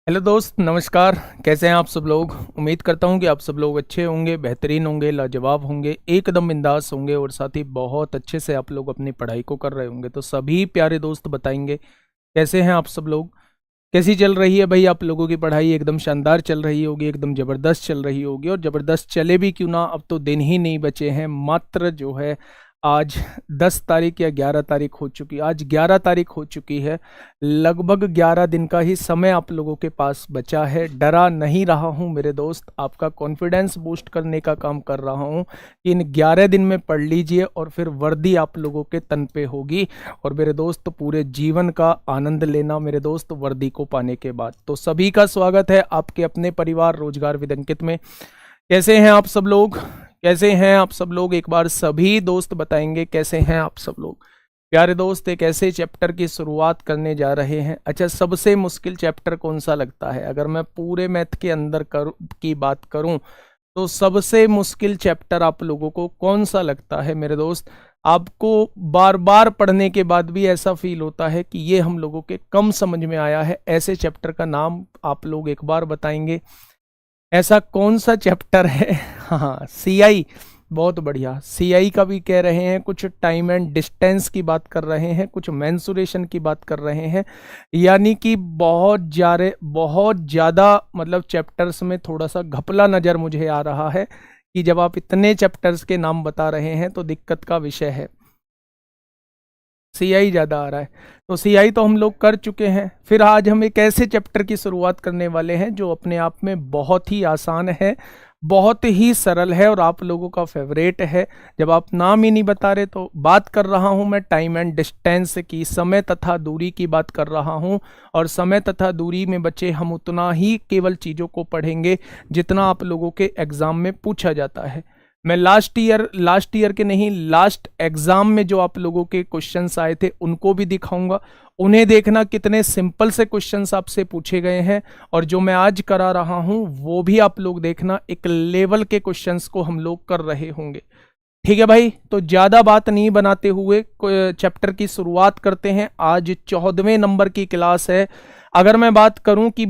Hello दोस्त, नमस्कार। कैसे हैं आप सब लोग। उम्मीद करता हूं कि आप सब लोग अच्छे होंगे, बेहतरीन होंगे, लाजवाब होंगे, एकदम बिंदास होंगे और साथ ही बहुत अच्छे से आप लोग अपनी पढ़ाई को कर रहे होंगे। तो सभी प्यारे दोस्त बताएंगे कैसे हैं आप सब लोग, कैसी चल रही है भाई आप लोगों की पढ़ाई। एकदम शानदार चल रही होगी, एकदम ज़बरदस्त चल रही होगी। और ज़बरदस्त चले भी क्यों ना, अब तो दिन ही नहीं बचे हैं। मात्र जो है आज 10 तारीख या 11 तारीख हो चुकी, आज 11 तारीख हो चुकी है। लगभग 11 दिन का ही समय आप लोगों के पास बचा है। डरा नहीं रहा हूं मेरे दोस्त, आपका कॉन्फिडेंस बूस्ट करने का काम कर रहा हूं कि इन 11 दिन में पढ़ लीजिए और फिर वर्दी आप लोगों के तन पे होगी। और मेरे दोस्त पूरे जीवन का आनंद लेना मेरे दोस्त वर्दी को पाने के बाद। तो सभी का स्वागत है आपके अपने परिवार रोजगार विद अंकित में। कैसे हैं आप सब लोग, कैसे हैं आप सब लोग, एक बार सभी दोस्त बताएंगे कैसे हैं आप सब लोग। प्यारे दोस्त, एक ऐसे चैप्टर की शुरुआत करने जा रहे हैं। अच्छा, सबसे मुश्किल चैप्टर कौन सा लगता है? अगर मैं पूरे मैथ के अंदर की बात करूं तो सबसे मुश्किल चैप्टर आप लोगों को कौन सा लगता है मेरे दोस्त? आपको बार बार पढ़ने के बाद भी ऐसा फील होता है कि ये हम लोगों के कम समझ में आया है, ऐसे चैप्टर का नाम आप लोग एक बार बताएंगे। ऐसा कौन सा चैप्टर है? हाँ, सीआई। बहुत बढ़िया, सीआई का भी कह रहे हैं, कुछ टाइम एंड डिस्टेंस की बात कर रहे हैं, कुछ मेंसुरेशन की बात कर रहे हैं। यानी कि बहुत ज़्यादा मतलब चैप्टर्स में थोड़ा सा घपला नज़र मुझे आ रहा है कि जब आप इतने चैप्टर्स के नाम बता रहे हैं तो दिक्कत का विषय है। सीआई ज़्यादा आ रहा है, तो सीआई तो हम लोग कर चुके हैं। फिर आज हम एक ऐसे चैप्टर की शुरुआत करने वाले हैं जो अपने आप में बहुत ही आसान है, बहुत ही सरल है और आप लोगों का फेवरेट है। जब आप नाम ही नहीं बता रहे तो बात कर रहा हूं मैं टाइम एंड डिस्टेंस की, समय तथा दूरी की बात कर रहा हूं। और समय तथा दूरी में बच्चे हम उतना ही केवल चीज़ों को पढ़ेंगे जितना आप लोगों के एग्ज़ाम में पूछा जाता है। मैं लास्ट ईयर के नहीं, लास्ट एग्जाम में जो आप लोगों के क्वेश्चंस आए थे उनको भी दिखाऊंगा। उन्हें देखना कितने सिंपल से क्वेश्चंस आपसे पूछे गए हैं। और जो मैं आज करा रहा हूं वो भी आप लोग देखना, एक लेवल के क्वेश्चंस को हम लोग कर रहे होंगे। ठीक है भाई, तो ज्यादा बात नहीं बनाते हुए चैप्टर की शुरुआत करते हैं। आज 14वें नंबर की क्लास है। अगर मैं बात करूं कि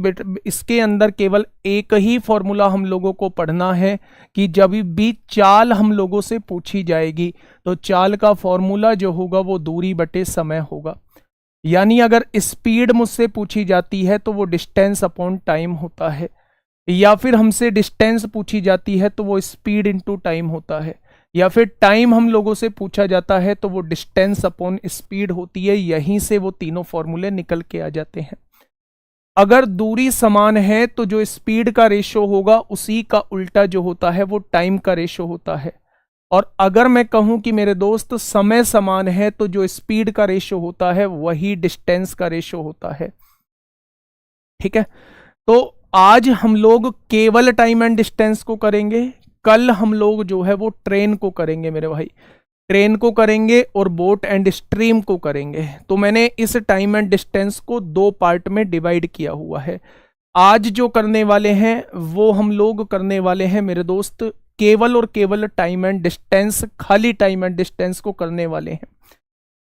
इसके अंदर केवल एक ही फॉर्मूला हम लोगों को पढ़ना है कि जब भी चाल हम लोगों से पूछी जाएगी तो चाल का फॉर्मूला जो होगा वो दूरी बटे समय होगा। यानी अगर स्पीड मुझसे पूछी जाती है तो वो डिस्टेंस अपॉन टाइम होता है, या फिर हमसे डिस्टेंस पूछी जाती है तो वो स्पीड इंटू टाइम होता है, या फिर टाइम हम लोगों से पूछा जाता है तो वो डिस्टेंस अपॉन स्पीड होती है। यहीं से वो तीनों फॉर्मूले निकल के आ जाते हैं। अगर दूरी समान है तो जो स्पीड का रेशो होगा उसी का उल्टा जो होता है वो टाइम का रेशो होता है। और अगर मैं कहूं कि मेरे दोस्त समय समान है तो जो स्पीड का रेशो होता है वही डिस्टेंस का रेशो होता है। ठीक है, तो आज हम लोग केवल टाइम एंड डिस्टेंस को करेंगे। कल हम लोग जो है वो ट्रेन को करेंगे मेरे भाई, ट्रेन को करेंगे और बोट एंड स्ट्रीम को करेंगे। तो मैंने इस टाइम एंड डिस्टेंस को दो पार्ट में डिवाइड किया हुआ है। आज जो करने वाले हैं वो हम लोग करने वाले हैं मेरे दोस्त केवल और केवल टाइम एंड डिस्टेंस, खाली टाइम एंड डिस्टेंस को करने वाले हैं।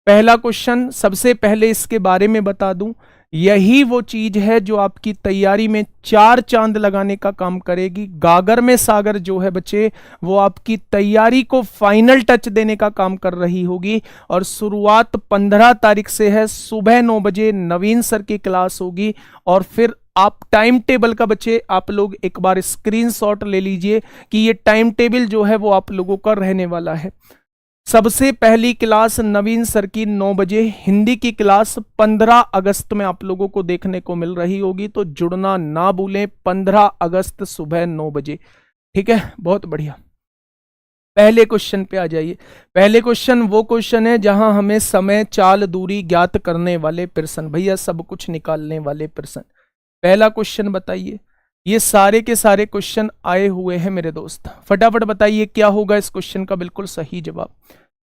पहला क्वेश्चन, सबसे पहले इसके बारे में बता दूं, यही वो चीज है जो आपकी तैयारी में चार चांद लगाने का काम करेगी। गागर में सागर जो है बच्चे, वो आपकी तैयारी को फाइनल टच देने का काम कर रही होगी। और शुरुआत 15 तारीख से है, सुबह 9 बजे नवीन सर की क्लास होगी। और फिर आप टाइम टेबल का बच्चे आप लोग एक बार स्क्रीनशॉट ले लीजिए कि ये टाइम टेबल जो है वो आप लोगों का रहने वाला है। सबसे पहली क्लास नवीन सर की 9 बजे, हिंदी की क्लास 15 अगस्त में आप लोगों को देखने को मिल रही होगी। तो जुड़ना ना भूलें, 15 अगस्त सुबह 9 बजे। ठीक है, बहुत बढ़िया। पहले क्वेश्चन पे आ जाइए। पहले क्वेश्चन वो क्वेश्चन है जहां हमें समय, चाल, दूरी ज्ञात करने वाले प्रश्न, भैया सब कुछ निकालने वाले प्रश्न। पहला क्वेश्चन बताइए। ये सारे के सारे क्वेश्चन आए हुए हैं मेरे दोस्त, फटाफट बताइए क्या होगा इस क्वेश्चन का बिल्कुल सही जवाब।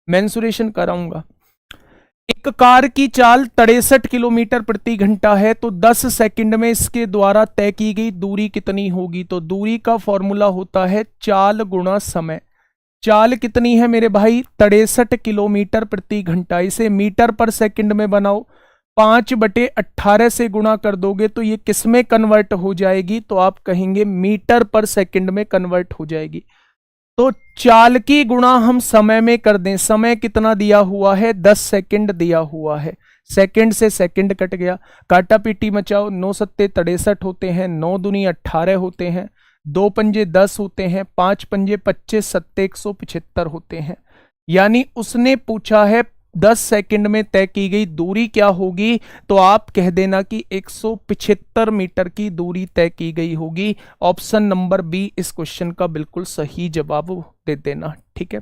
मेंसुरेशन कराऊंगा। एक कार की चाल 63 किलोमीटर प्रति घंटा है तो 10 सेकंड में इसके द्वारा तय की गई दूरी कितनी होगी? तो दूरी का फॉर्मूला होता है चाल गुणा समय। चाल कितनी है मेरे भाई? 63 किलोमीटर प्रति घंटा। इसे मीटर पर सेकंड में बनाओ 5/18 से गुणा कर दोगे तो ये किस में कन्वर्ट हो जाएगी, तो आप कहेंगे मीटर पर सेकंड में कन्वर्ट हो जाएगी। तो चाल की गुणा हम समय में कर दें, समय कितना दिया हुआ है, 10 सेकंड दिया हुआ है, सेकंड से सेकंड कट गया, काटा पीटी मचाओ, 9 सत्ते 63 होते हैं, 9 दूनी 18 होते हैं, 2 पंजे 10 होते हैं, 5 पंजे 25, सत्ते 175 होते हैं। यानी उसने पूछा है 10 सेकंड में तय की गई दूरी क्या होगी, तो आप कह देना कि 175 मीटर की दूरी तय की गई होगी। ऑप्शन नंबर बी इस क्वेश्चन का बिल्कुल सही जवाब दे देना। ठीक है,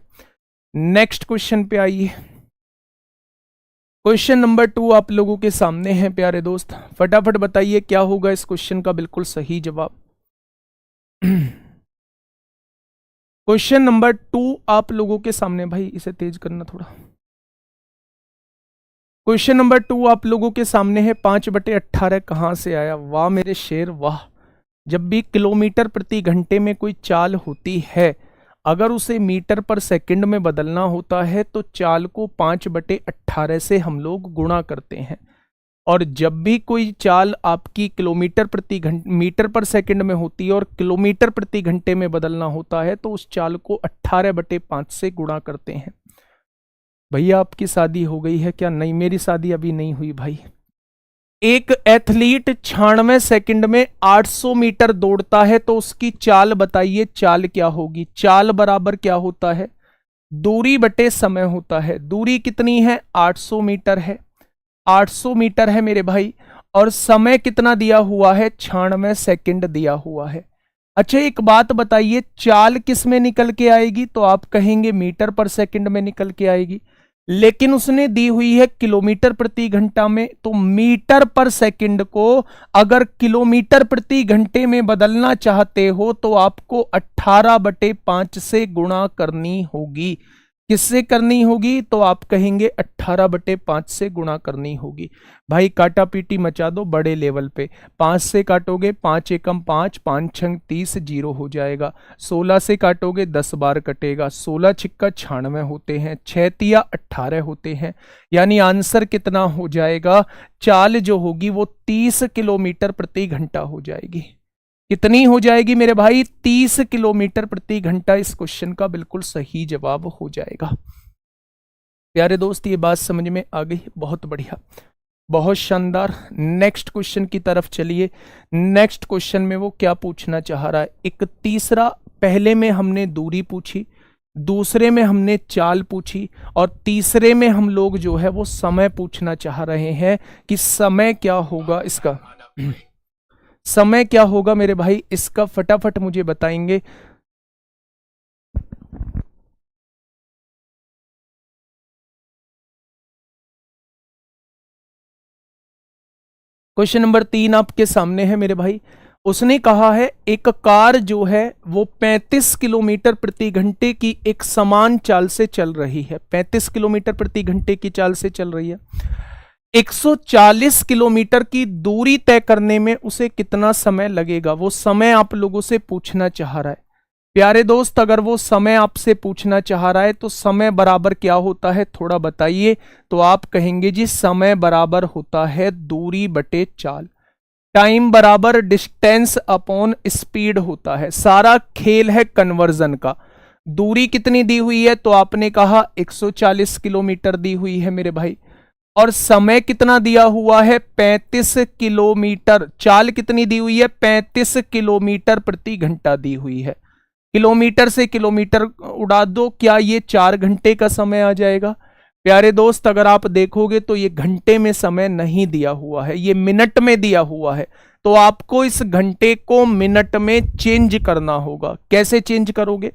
नेक्स्ट क्वेश्चन पे आइए। क्वेश्चन नंबर 2 आप लोगों के सामने है प्यारे दोस्त, फटाफट बताइए क्या होगा इस क्वेश्चन का बिल्कुल सही जवाब। क्वेश्चन नंबर 2 आप लोगों के सामने, भाई इसे तेज करना थोड़ा। क्वेश्चन नंबर 2 आप लोगों के सामने है, 5/18 कहां से आया, वाह मेरे शेर वाह। जब भी किलोमीटर प्रति घंटे में कोई चाल होती है, अगर उसे मीटर पर सेकंड में बदलना होता है तो चाल को 5/18 से हम लोग गुणा करते हैं। और जब भी कोई चाल आपकी किलोमीटर प्रति घंटे मीटर पर सेकंड में होती है और किलोमीटर प्रति घंटे में बदलना होता है तो उस चाल को 18/5 से गुणा करते हैं। भैया आपकी शादी हो गई है क्या? नहीं, मेरी शादी अभी नहीं हुई भाई। एक एथलीट 96 सेकंड में 800 मीटर दौड़ता है तो उसकी चाल बताइए, चाल क्या होगी? चाल बराबर क्या होता है? दूरी बटे समय होता है। दूरी कितनी है? 800 मीटर है, 800 मीटर है मेरे भाई। और समय कितना दिया हुआ है? 96 सेकंड दिया हुआ है। अच्छा एक बात बताइए, चाल किस में निकल के आएगी? तो आप कहेंगे मीटर पर सेकंड में निकल के आएगी, लेकिन उसने दी हुई है किलोमीटर प्रति घंटा में। तो मीटर पर सेकंड को अगर किलोमीटर प्रति घंटे में बदलना चाहते हो तो आपको 18/5 से गुणा करनी होगी। किससे करनी होगी? तो आप कहेंगे 18/5 से गुणा करनी होगी। भाई काटा पीटी मचा दो बड़े लेवल पे। 5 से काटोगे 5 एकम 5, 5 छंग 30, 0 हो जाएगा। 16 से काटोगे 10 बार कटेगा, 16 छिक्का 96 होते हैं, 6 तिया 18 होते हैं। यानी आंसर कितना हो जाएगा? चाल जो होगी वो 30 किलोमीटर प्रति घंटा हो जाएगी। कितनी हो जाएगी मेरे भाई? 30 किलोमीटर प्रति घंटा इस क्वेश्चन का बिल्कुल सही जवाब हो जाएगा। प्यारे दोस्त ये बात समझ में आ गई? बहुत बढ़िया, बहुत शानदार। नेक्स्ट क्वेश्चन की तरफ चलिए। नेक्स्ट क्वेश्चन में वो क्या पूछना चाह रहा है? एक तीसरा, पहले में हमने दूरी पूछी, दूसरे में हमने चाल पूछी और तीसरे में हम लोग जो है वो समय पूछना चाह रहे हैं कि समय क्या होगा इसका। समय क्या होगा मेरे भाई इसका? फटाफट मुझे बताएंगे। क्वेश्चन नंबर 3 आपके सामने है मेरे भाई। उसने कहा है एक कार जो है वो 35 किलोमीटर प्रति घंटे की एक समान चाल से चल रही है। 35 किलोमीटर प्रति घंटे की चाल से चल रही है। 140 किलोमीटर की दूरी तय करने में उसे कितना समय लगेगा? वो समय आप लोगों से पूछना चाह रहा है। प्यारे दोस्त अगर वो समय आपसे पूछना चाह रहा है तो समय बराबर क्या होता है थोड़ा बताइए। तो आप कहेंगे जी समय बराबर होता है दूरी बटे चाल। टाइम बराबर डिस्टेंस अपॉन स्पीड होता है। सारा खेल है कन्वर्जन का। दूरी कितनी दी हुई है? तो आपने कहा 140 किलोमीटर दी हुई है मेरे भाई। और समय कितना दिया हुआ है? 35 किलोमीटर। चाल कितनी दी हुई है? 35 किलोमीटर प्रति घंटा दी हुई है। किलोमीटर से किलोमीटर उड़ा दो, क्या ये 4 घंटे का समय आ जाएगा? प्यारे दोस्त अगर आप देखोगे तो ये घंटे में समय नहीं दिया हुआ है, ये मिनट में दिया हुआ है। तो आपको इस घंटे को मिनट में चेंज करना होगा। कैसे चेंज करोगे?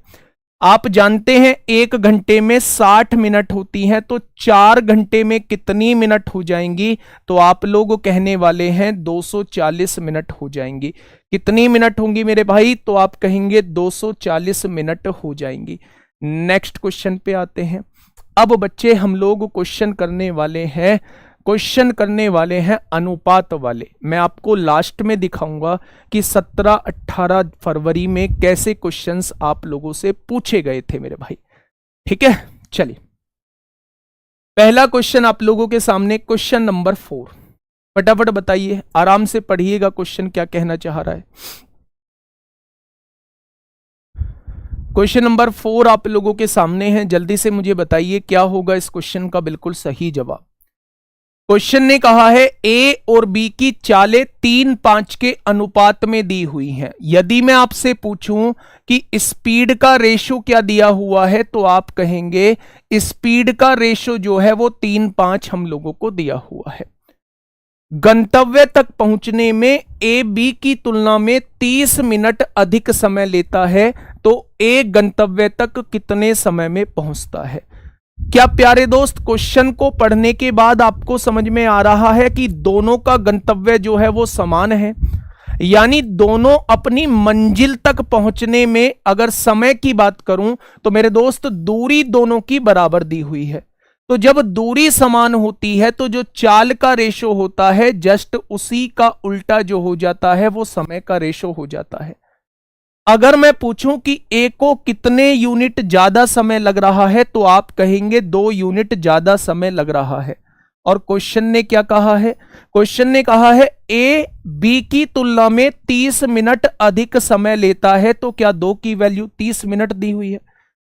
आप जानते हैं 1 घंटे में 60 मिनट होती हैं, तो 4 घंटे में कितनी मिनट हो जाएंगी? तो आप लोग कहने वाले हैं 240 मिनट हो जाएंगी। कितनी मिनट होंगी मेरे भाई? तो आप कहेंगे 240 मिनट हो जाएंगी। नेक्स्ट क्वेश्चन पे आते हैं। अब बच्चे हम लोग क्वेश्चन करने वाले हैं अनुपात वाले। मैं आपको लास्ट में दिखाऊंगा कि 17-18 फरवरी में कैसे क्वेश्चंस आप लोगों से पूछे गए थे मेरे भाई। ठीक है, चलिए पहला क्वेश्चन आप लोगों के सामने, क्वेश्चन नंबर 4। फटाफट बताइए, आराम से पढ़िएगा क्वेश्चन क्या कहना चाह रहा है। क्वेश्चन नंबर 4 आप लोगों के सामने है, जल्दी से मुझे बताइए क्या होगा इस क्वेश्चन का बिल्कुल सही जवाब। क्वेश्चन ने कहा है ए और बी की चालें 3:5 के अनुपात में दी हुई हैं। यदि मैं आपसे पूछूं कि स्पीड का रेशो क्या दिया हुआ है, तो आप कहेंगे स्पीड का रेशो जो है वो 3:5 हम लोगों को दिया हुआ है। गंतव्य तक पहुंचने में ए बी की तुलना में 30 मिनट अधिक समय लेता है, तो ए गंतव्य तक कितने समय में पहुंचता है। क्या प्यारे दोस्त क्वेश्चन को पढ़ने के बाद आपको समझ में आ रहा है कि दोनों का गंतव्य जो है वो समान है, यानी दोनों अपनी मंजिल तक पहुंचने में अगर समय की बात करूं तो मेरे दोस्त दूरी दोनों की बराबर दी हुई है। तो जब दूरी समान होती है तो जो चाल का रेशो होता है जस्ट उसी का उल्टा जो हो जाता है वो समय का रेशो हो जाता है। अगर मैं पूछूं कि ए को कितने यूनिट ज्यादा समय लग रहा है, तो आप कहेंगे 2 यूनिट ज्यादा समय लग रहा है। और क्वेश्चन ने क्या कहा है, क्वेश्चन ने कहा है ए बी की तुलना में 30 मिनट अधिक समय लेता है, तो क्या 2 की वैल्यू 30 मिनट दी हुई है,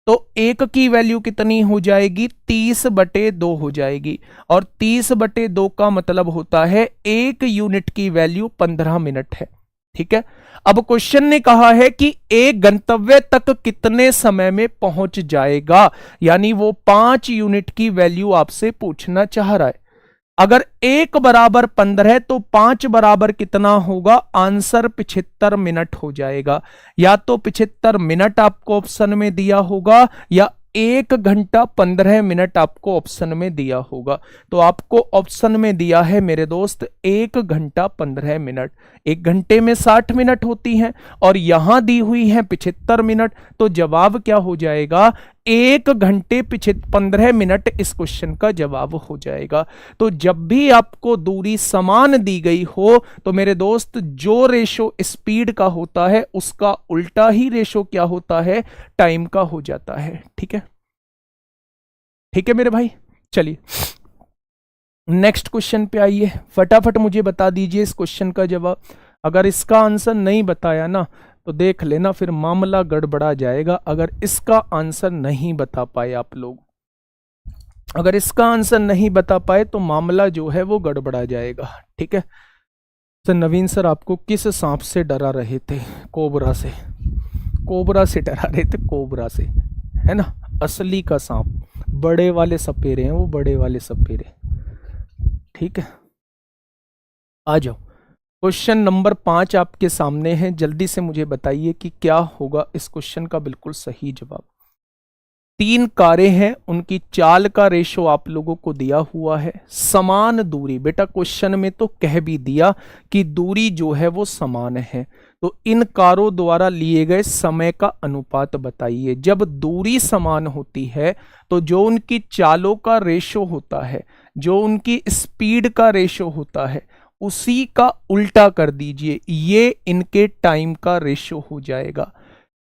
तो 1 की वैल्यू कितनी हो जाएगी, 30/2 हो जाएगी। और 30/2 का मतलब होता है 1 यूनिट की वैल्यू 15 मिनट है। ठीक है, अब क्वेश्चन ने कहा है कि ए गंतव्य तक कितने समय में पहुंच जाएगा, यानी वो 5 यूनिट की वैल्यू आपसे पूछना चाह रहा है। अगर 1 बराबर 15 तो 5 बराबर कितना होगा, आंसर 75 मिनट हो जाएगा। या तो 75 मिनट आपको ऑप्शन में दिया होगा या 1 घंटा 15 मिनट आपको ऑप्शन में दिया होगा। तो आपको ऑप्शन में दिया है मेरे दोस्त 1 घंटा 15 मिनट। 1 घंटे में 60 मिनट होती हैं और यहां दी हुई है 75 मिनट, तो जवाब क्या हो जाएगा, 1 घंटे 15 मिनट इस क्वेश्चन का जवाब हो जाएगा। तो जब भी आपको दूरी समान दी गई हो तो मेरे दोस्त जो रेशो स्पीड का होता है उसका उल्टा ही रेशो क्या होता है, टाइम का हो जाता है। ठीक है, ठीक है मेरे भाई, चलिए नेक्स्ट क्वेश्चन पे आइए। फटाफट मुझे बता दीजिए इस क्वेश्चन का जवाब। अगर इसका आंसर नहीं बताया ना तो देख लेना फिर मामला गड़बड़ा जाएगा। अगर इसका आंसर नहीं बता पाए आप लोग, अगर इसका आंसर नहीं बता पाए तो मामला जो है वो गड़बड़ा जाएगा। ठीक है, तो नवीन सर आपको किस सांप से डरा रहे थे, कोबरा से, कोबरा से डरा रहे थे, कोबरा से, है ना, असली का सांप, बड़े वाले सपेरे हैं वो, बड़े वाले सपेरे। ठीक है, आ जाओ, क्वेश्चन नंबर 5 आपके सामने है, जल्दी से मुझे बताइए कि क्या होगा इस क्वेश्चन का बिल्कुल सही जवाब। 3 कारें हैं, उनकी चाल का रेशो आप लोगों को दिया हुआ है, समान दूरी, बेटा क्वेश्चन में तो कह भी दिया कि दूरी जो है वो समान है, तो इन कारों द्वारा लिए गए समय का अनुपात बताइए। जब दूरी समान होती है तो जो उनकी चालों का रेशो होता है, जो उनकी स्पीड का रेशो होता है, उसी का उल्टा कर दीजिए, ये इनके टाइम का रेशो हो जाएगा,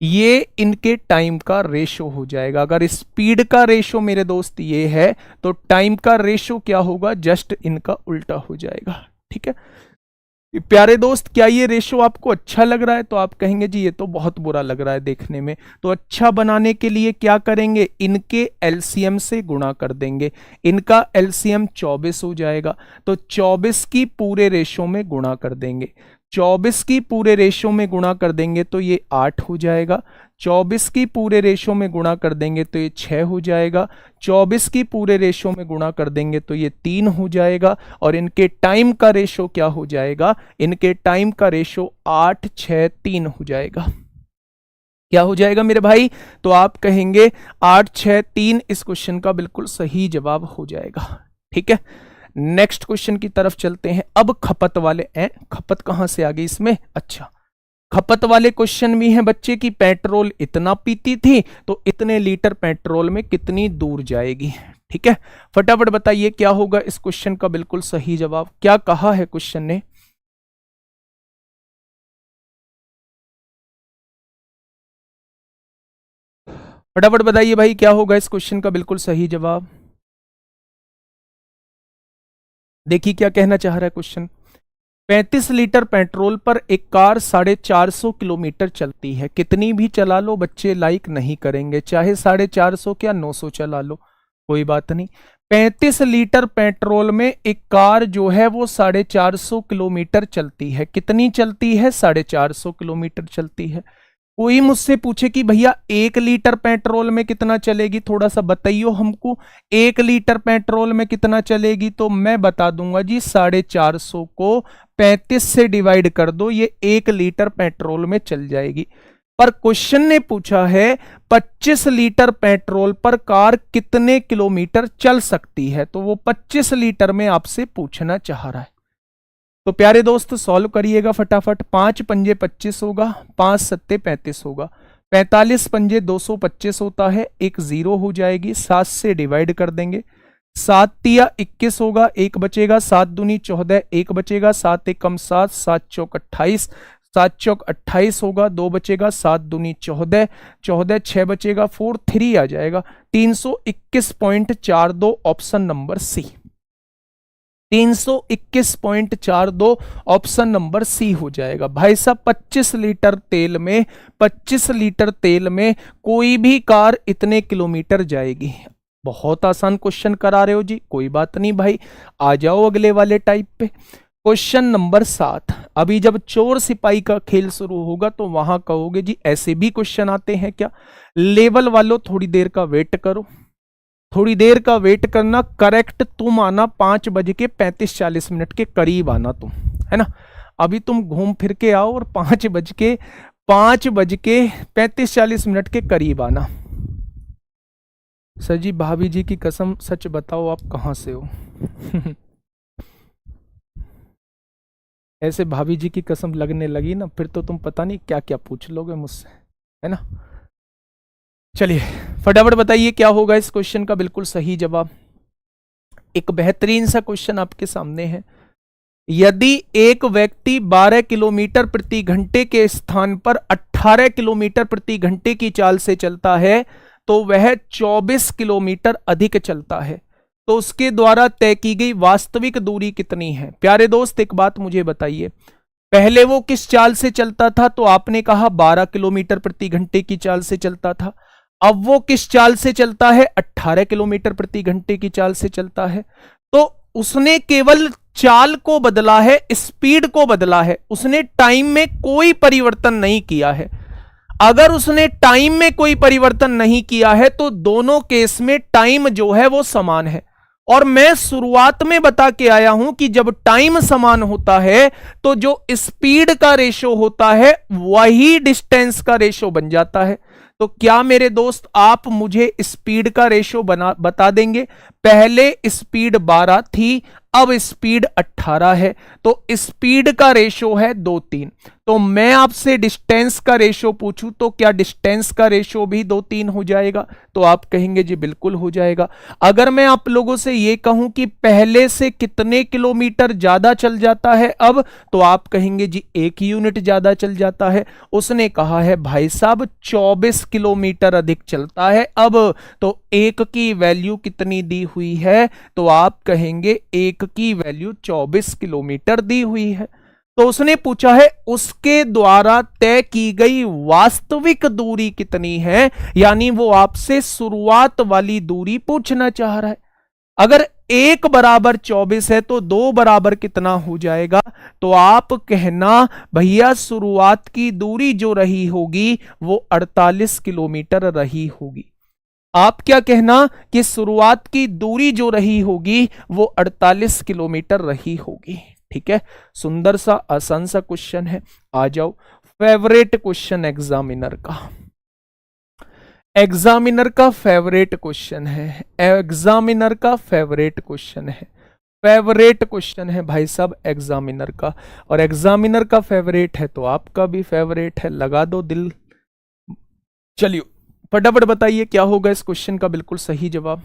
ये इनके टाइम का रेशो हो जाएगा। अगर स्पीड का रेशो मेरे दोस्त ये है तो टाइम का रेशो क्या होगा, जस्ट इनका उल्टा हो जाएगा। ठीक है प्यारे दोस्त, क्या ये रेशो आपको अच्छा लग रहा है, तो आप कहेंगे जी ये तो बहुत बुरा लग रहा है देखने में। तो अच्छा बनाने के लिए क्या करेंगे, इनके एलसीएम से गुणा कर देंगे, इनका एलसीएम 24 हो जाएगा, तो 24 की पूरे रेशो में गुणा कर देंगे, 24 की पूरे रेशो में गुणा कर देंगे तो ये 8 हो जाएगा, 24 की पूरे रेशो में गुणा कर देंगे तो ये 6 हो जाएगा, 24 की पूरे रेशो में गुणा कर देंगे तो ये 3 हो जाएगा, और इनके टाइम का रेशो क्या हो जाएगा, इनके टाइम का रेशो 8 6 3 हो जाएगा। क्या हो जाएगा मेरे भाई, तो आप कहेंगे 8 6 3 इस क्वेश्चन का बिल्कुल सही जवाब हो जाएगा। ठीक है, नेक्स्ट क्वेश्चन की तरफ चलते हैं। अब खपत वाले हैं, खपत कहां से आ गई इसमें, अच्छा खपत वाले क्वेश्चन भी हैं बच्चे की, पेट्रोल इतना पीती थी तो इतने लीटर पेट्रोल में कितनी दूर जाएगी। ठीक है, फटाफट बताइए क्या होगा इस क्वेश्चन का बिल्कुल सही जवाब। क्या कहा है क्वेश्चन ने, फटाफट बताइए भाई क्या होगा इस क्वेश्चन का बिल्कुल सही जवाब। देखिए क्या कहना चाह रहा है क्वेश्चन। 35 लीटर पेट्रोल पर एक कार 450 किलोमीटर चलती है। कितनी भी चला लो बच्चे लाइक नहीं करेंगे, चाहे 450 क्या 900 चला लो, कोई बात नहीं। 35 लीटर पेट्रोल में एक कार जो है वो 450 किलोमीटर चलती है। कितनी चलती है? 450 किलोमीटर चलती है। कोई मुझसे पूछे कि भैया 1 लीटर पेट्रोल में कितना चलेगी, थोड़ा सा बताइयो हमको, 1 लीटर पेट्रोल में कितना चलेगी? तो मैं बता दूंगा जी, 450 को 35 से डिवाइड कर दो, ये 1 लीटर पेट्रोल में चल जाएगी। पर क्वेश्चन ने पूछा है 25 लीटर पेट्रोल पर कार कितने किलोमीटर चल सकती है, तो वो 25 लीटर में आपसे पूछना चाह रहा है। तो प्यारे दोस्त सॉल्व करिएगा फटाफट। 5 पंजे 25 होगा, 5 सत्ते 35 होगा, 45 पंजे 225 होता है, एक जीरो हो जाएगी, 7 से डिवाइड कर देंगे, 7 तिया 21 होगा, एक बचेगा, 7 दूनी 14, एक बचेगा, 7 एकम 7, 7 चौक 28, 7 चौक 28 होगा, 2 बचेगा, 7 दूनी 14, 14 6 बचेगा, 4 3 आ जाएगा, 321.42 option number C. 321.42 option number C हो जाएगा। भाई साहब 25 लीटर तेल में, 25 लीटर तेल में कोई भी कार इतने किलोमीटर जाएगी। बहुत आसान क्वेश्चन करा रहे हो जी, कोई बात नहीं भाई, आ जाओ अगले वाले टाइप पे। Question number 7। अभी जब चोर सिपाही का खेल शुरू होगा तो वहां कहोगे जी ऐसे भी क्वेश्चन आते हैं क्या। लेवल वालों थोड़ी देर का वेट करो, थोड़ी देर का वेट करना। करेक्ट तुम आना 5:35-40 के करीब आना तुम, है ना। अभी तुम घूम फिर के आओ और 5:35-40 के करीब आना। सर जी भाभी जी की कसम सच बताओ आप कहां से हो। ऐसे भाभी जी की कसम लगने लगी ना, फिर तो तुम पता नहीं क्या क्या पूछ लोगे मुझसे, है ना। चलिए फटाफट बताइए क्या होगा इस क्वेश्चन का बिल्कुल सही जवाब। एक बेहतरीन सा क्वेश्चन आपके सामने है। यदि एक व्यक्ति 12 किलोमीटर प्रति घंटे के स्थान पर 18 किलोमीटर प्रति घंटे की चाल से चलता है तो वह 24 किलोमीटर अधिक चलता है, तो उसके द्वारा तय की गई वास्तविक दूरी कितनी है। प्यारे दोस्त एक बात मुझे बताइए, पहले वो किस चाल से चलता था? तो आपने कहा 12 किलोमीटर प्रति घंटे की चाल से चलता था। अब वो किस चाल से चलता है? 18 किलोमीटर प्रति घंटे की चाल से चलता है। तो उसने केवल चाल को बदला है, स्पीड को बदला है, उसने टाइम में कोई परिवर्तन नहीं किया है। अगर उसने टाइम में कोई परिवर्तन नहीं किया है तो दोनों केस में टाइम जो है वो समान है। और मैं शुरुआत में बता के आया हूं कि जब टाइम समान होता है तो जो स्पीड का रेशो होता है वही डिस्टेंस का रेशो बन जाता है। तो क्या मेरे दोस्त आप मुझे स्पीड का रेशो बता देंगे? पहले स्पीड 12 थी, अब स्पीड 18 है, तो स्पीड का रेशो है 2-3। तो मैं आपसे डिस्टेंस का रेशो पूछूं तो क्या डिस्टेंस का रेशो भी 2-3 हो जाएगा? तो आप कहेंगे जी बिल्कुल हो जाएगा। अगर मैं आप लोगों से यह कहूं कि पहले से कितने किलोमीटर ज्यादा चल जाता है अब, तो आप कहेंगे जी 1 यूनिट ज्यादा चल जाता है। उसने कहा है भाई साहब 24 किलोमीटर अधिक चलता है अब, तो 1 की वैल्यू कितनी दी हुई है? तो आप कहेंगे 1 की वैल्यू 24 किलोमीटर दी हुई है। तो उसने पूछा है उसके द्वारा तय की गई वास्तविक दूरी कितनी है, यानी वो आपसे शुरुआत वाली दूरी पूछना चाह रहा है। अगर 1 बराबर 24 है तो 2 बराबर कितना हो जाएगा? तो आप कहना भैया शुरुआत की दूरी जो रही होगी वो 48 किलोमीटर रही होगी। आप क्या कहना कि शुरुआत की दूरी जो रही होगी वो 48 किलोमीटर रही होगी। ठीक है, सुंदर सा आसान सा क्वेश्चन है। आ जाओ फेवरेट क्वेश्चन एग्जामिनर का, एग्जामिनर का फेवरेट क्वेश्चन है, एग्जामिनर का फेवरेट क्वेश्चन है, फेवरेट क्वेश्चन है भाई साहब एग्जामिनर का। और एग्जामिनर का फेवरेट है तो आपका भी फेवरेट है, लगा दो दिल। चलिए फटाफट बताइए क्या होगा इस क्वेश्चन का बिल्कुल सही जवाब।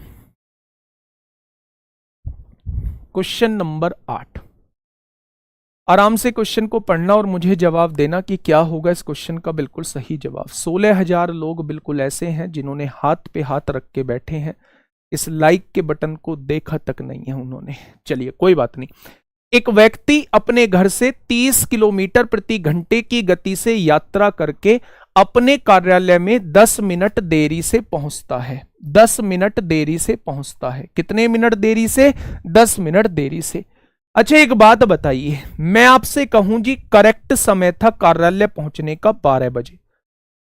Question number 8। आराम से क्वेश्चन को पढ़ना और मुझे जवाब देना कि क्या होगा इस क्वेश्चन का बिल्कुल सही जवाब। 16,000 लोग बिल्कुल ऐसे हैं जिन्होंने हाथ पे हाथ रख के बैठे हैं। इस लाइक के बटन को देखा तक नहीं है उन्होंने। चलिए कोई बात नहीं। एक व्यक्ति अपने घर से 30 किलोमीटर प्रति घंटे की गति से यात्रा करके अपने कार्यालय में 10 मिनट देरी से पहुंचता है। 10 मिनट देरी से पहुंचता है। कितने मिनट देरी से? 10 मिनट देरी से। अच्छा एक बात बताइए, मैं आपसे कहूं जी करेक्ट समय था कार्यालय पहुंचने का 12 बजे।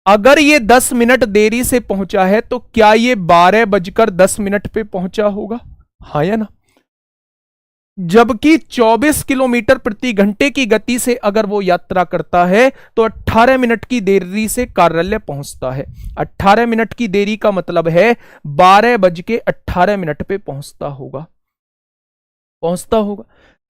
अगर ये 10 मिनट देरी से पहुंचा है तो क्या ये 12:10 पे पहुंचा होगा? हाँ या ना? जबकि 24 किलोमीटर प्रति घंटे की गति से अगर वो यात्रा करता है तो 18 मिनट की देरी से कार्यालय पहुंचता है। 18 मिनट की देरी का मतलब है 12:18 पे पहुंचता होगा।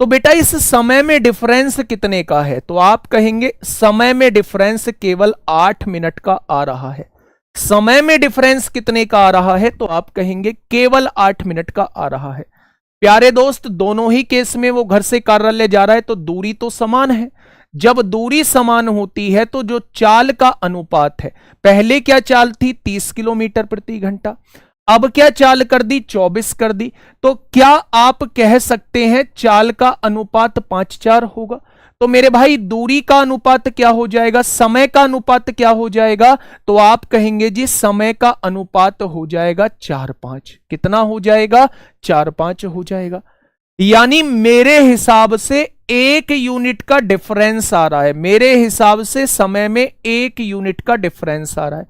तो बेटा इस समय में डिफरेंस कितने का है? तो आप कहेंगे समय में डिफरेंस केवल 8 मिनट का आ रहा है। समय में डिफरेंस कितने का आ रहा है? तो आप कहेंगे केवल 8 मिनट का आ रहा है। प्यारे दोस्त, दोनों ही केस में वो घर से कार्यालय जा रहा है तो दूरी तो समान है। जब दूरी समान होती है तो जो चाल का अनुपात है, पहले क्या चाल थी? 30 किलोमीटर प्रति घंटा, अब क्या चाल कर दी? 24 कर दी। तो क्या आप कह सकते हैं चाल का अनुपात 5:4 होगा? तो मेरे भाई दूरी का अनुपात क्या हो जाएगा? समय का अनुपात क्या हो जाएगा? तो आप कहेंगे जी समय का अनुपात हो जाएगा 4:5। कितना हो जाएगा? 4:5 हो जाएगा। यानी मेरे हिसाब से 1 यूनिट का डिफरेंस आ रहा है। मेरे हिसाब से समय में 1 यूनिट का डिफरेंस आ रहा है।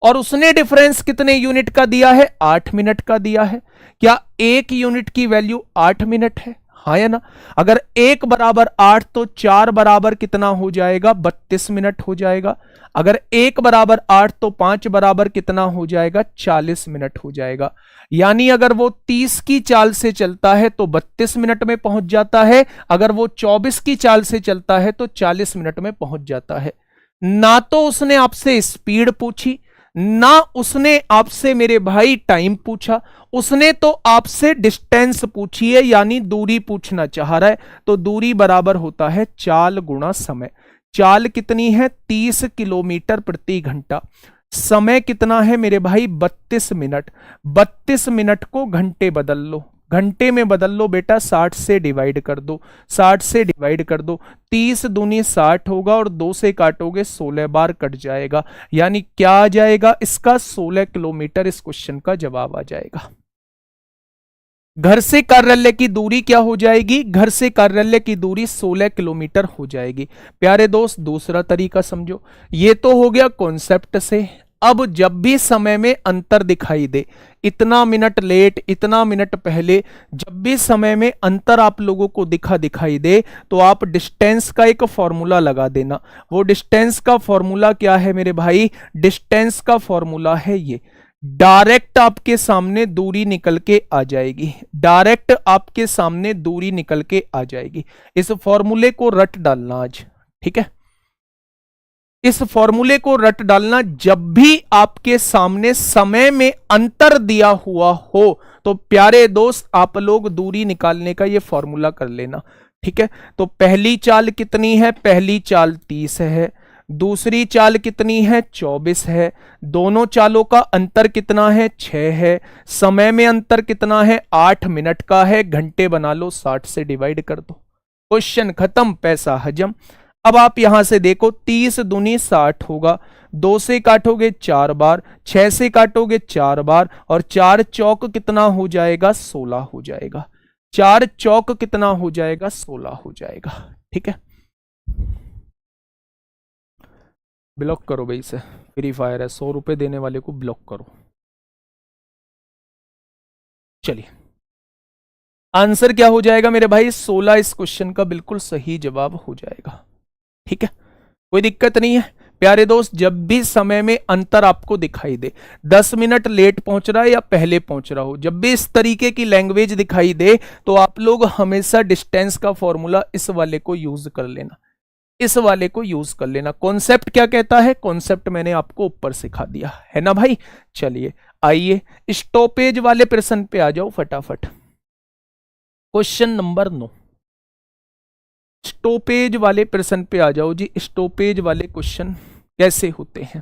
और उसने डिफरेंस कितने यूनिट का दिया है? 8 मिनट का दिया है। क्या 1 यूनिट की वैल्यू 8 मिनट है? हाँ या ना? अगर 1 बराबर 8 तो 4 बराबर कितना हो जाएगा? 32 मिनट हो जाएगा। अगर 1 बराबर 8 तो 5 बराबर कितना हो जाएगा? 40 मिनट हो जाएगा। यानी अगर वो 30 की चाल से चलता है तो 32 मिनट में पहुंच जाता है। अगर वो 24 की चाल से चलता है तो 40 मिनट में पहुंच जाता है। ना तो उसने आपसे स्पीड पूछी, ना उसने आपसे मेरे भाई टाइम पूछा, उसने तो आपसे डिस्टेंस पूछी है, यानी दूरी पूछना चाह रहा है। तो दूरी बराबर होता है चाल गुणा समय। चाल कितनी है? 30 किलोमीटर प्रति घंटा। समय कितना है मेरे भाई? 32 मिनट। 32 मिनट को घंटे बदल लो, घंटे में बदल लो बेटा, 60 से डिवाइड कर दो, 60 से डिवाइड कर दो। 30 दूनी 60 होगा और 2 से काटोगे 16 बार कट जाएगा। यानी क्या आ जाएगा इसका? 16 किलोमीटर इस क्वेश्चन का जवाब आ जाएगा। घर से कार्यालय की दूरी क्या हो जाएगी? घर से कार्यालय की दूरी 16 किलोमीटर हो जाएगी। प्यारे दोस्त दूसरा तरीका समझो। ये तो हो गया कॉन्सेप्ट से। अब जब भी समय में अंतर दिखाई दे, इतना मिनट लेट, इतना मिनट पहले, जब भी समय में अंतर आप लोगों को दिखाई दे तो आप डिस्टेंस का एक फॉर्मूला लगा देना। वो डिस्टेंस का फॉर्मूला क्या है मेरे भाई? डिस्टेंस का फॉर्मूला है ये। डायरेक्ट आपके सामने दूरी निकल के आ जाएगी। डायरेक्ट आपके सामने दूरी निकल के आ जाएगी। इस फॉर्मूले को रट डालना आज, ठीक है? इस फॉर्मूले को रट डालना। जब भी आपके सामने समय में अंतर दिया हुआ हो तो प्यारे दोस्त आप लोग दूरी निकालने का ये फॉर्मूला कर लेना, ठीक है? तो पहली चाल कितनी है? पहली चाल 30 है। दूसरी चाल कितनी है? 24 है। दोनों चालों का अंतर कितना है? 6 है। समय में अंतर कितना है? 8 मिनट का है। घंटे बना लो, 60 से डिवाइड कर दो, क्वेश्चन खत्म, पैसा हजम। अब आप यहां से देखो, 30 दूनी 60 होगा, 2 से काटोगे 4 बार, 6 से काटोगे 4 बार, और 4 चौक कितना हो जाएगा? 16 हो जाएगा। 4 चौक कितना हो जाएगा? 16 हो जाएगा, ठीक है? ब्लॉक करो भाई इसे, फ्री फायर है, 100 रुपए देने वाले को ब्लॉक करो। चलिए आंसर क्या हो जाएगा मेरे भाई? 16 इस क्वेश्चन का बिल्कुल सही जवाब हो जाएगा, ठीक है? कोई दिक्कत नहीं है प्यारे दोस्त। जब भी समय में अंतर आपको दिखाई दे, 10 मिनट लेट पहुंच रहा है या पहले पहुंच रहा हो, जब भी इस तरीके की लैंग्वेज दिखाई दे तो आप लोग हमेशा डिस्टेंस का फॉर्मूला इस वाले को यूज कर लेना, इस वाले को यूज कर लेना। कॉन्सेप्ट क्या कहता है? कॉन्सेप्ट मैंने आपको ऊपर सिखा दिया है ना भाई। चलिए आइए स्टॉपेज वाले प्रश्न पे आ जाओ फटाफट। क्वेश्चन नंबर 9, स्टॉपेज वाले प्रश्न पे आ जाओ जी। स्टॉपेज वाले क्वेश्चन कैसे होते हैं?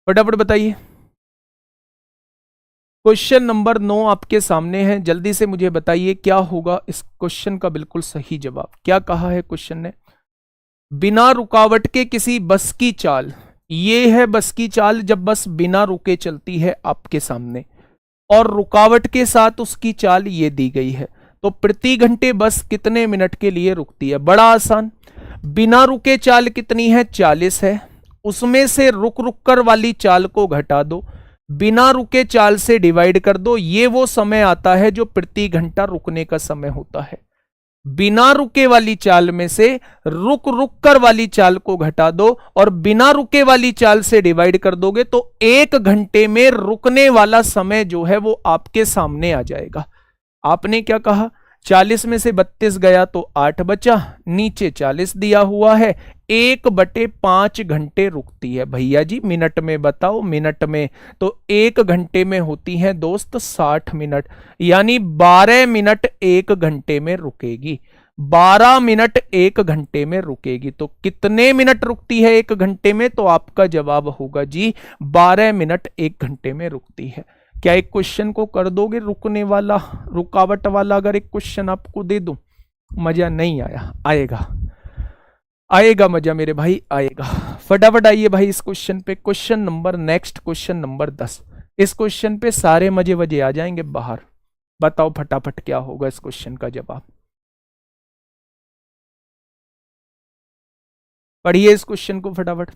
फटाफट बताइए। क्वेश्चन नंबर 9 आपके सामने है, जल्दी से मुझे बताइए क्या होगा इस क्वेश्चन का बिल्कुल सही जवाब। क्या कहा है क्वेश्चन ने? बिना रुकावट के किसी बस की चाल, ये है बस की चाल जब बस बिना रुके चलती है आपके सामने, और रुकावट के साथ उसकी चाल ये दी गई है। तो प्रति घंटे बस कितने मिनट के लिए रुकती है? बड़ा आसान, बिना रुके चाल कितनी है? 40 है। उसमें से रुक रुक कर वाली चाल को घटा दो, बिना रुके चाल से डिवाइड कर दो, ये वो समय आता है जो प्रति घंटा रुकने का समय होता है। बिना रुके वाली चाल में से रुक रुक कर वाली चाल को घटा दो और बिना रुके वाली चाल से डिवाइड कर दोगे तो 1 घंटे में रुकने वाला समय जो है वो आपके सामने आ जाएगा। आपने क्या कहा? 40 में से 32 गया तो 8 बचा, नीचे 40 दिया हुआ है, 1/5 घंटे रुकती है। भैया जी मिनट में बताओ, मिनट में तो 1 घंटे में होती है दोस्त 60 मिनट, यानी 12 मिनट 1 घंटे में रुकेगी। 12 मिनट 1 घंटे में रुकेगी। तो कितने मिनट रुकती है 1 घंटे में? तो आपका जवाब होगा जी 12 मिनट 1 घंटे में रुकती है। क्या एक क्वेश्चन को कर दोगे रुकने वाला, रुकावट वाला? अगर एक क्वेश्चन आपको दे दूं, मजा नहीं आया? आएगा, आएगा मजा मेरे भाई, आएगा। फटाफट आइए भाई इस क्वेश्चन पे। Question number next, question number 10। इस क्वेश्चन पे सारे मजे वजे आ जाएंगे बाहर। बताओ फटाफट क्या होगा इस क्वेश्चन का जवाब। पढ़िए इस क्वेश्चन को फटाफट।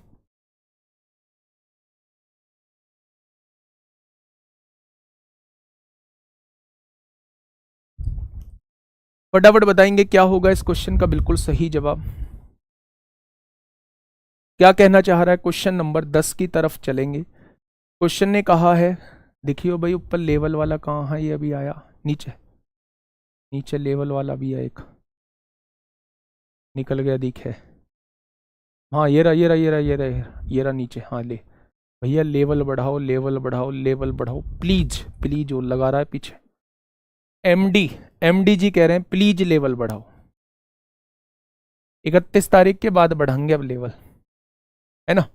फटाफट बताएंगे क्या होगा इस क्वेश्चन का बिल्कुल सही जवाब। क्या कहना चाह रहा है? क्वेश्चन नंबर 10 की तरफ चलेंगे। क्वेश्चन ने कहा है, देखियो भाई ऊपर लेवल वाला कहाँ है? ये अभी आया नीचे, नीचे लेवल वाला भी है एक, निकल गया दिखे। हाँ ये रहा, ये रहा, ये रहा, ये रहा, ये रहा नीचे। हाँ ले भैया, लेवल बढ़ाओ, लेवल बढ़ाओ, लेवल बढ़ाओ प्लीज, प्लीज। वो लगा रहा है पीछे एमडी जी कह रहे हैं प्लीज लेवल बढ़ाओ। 31 तारीख के बाद बढ़ाएंगे अब लेवल, है ना?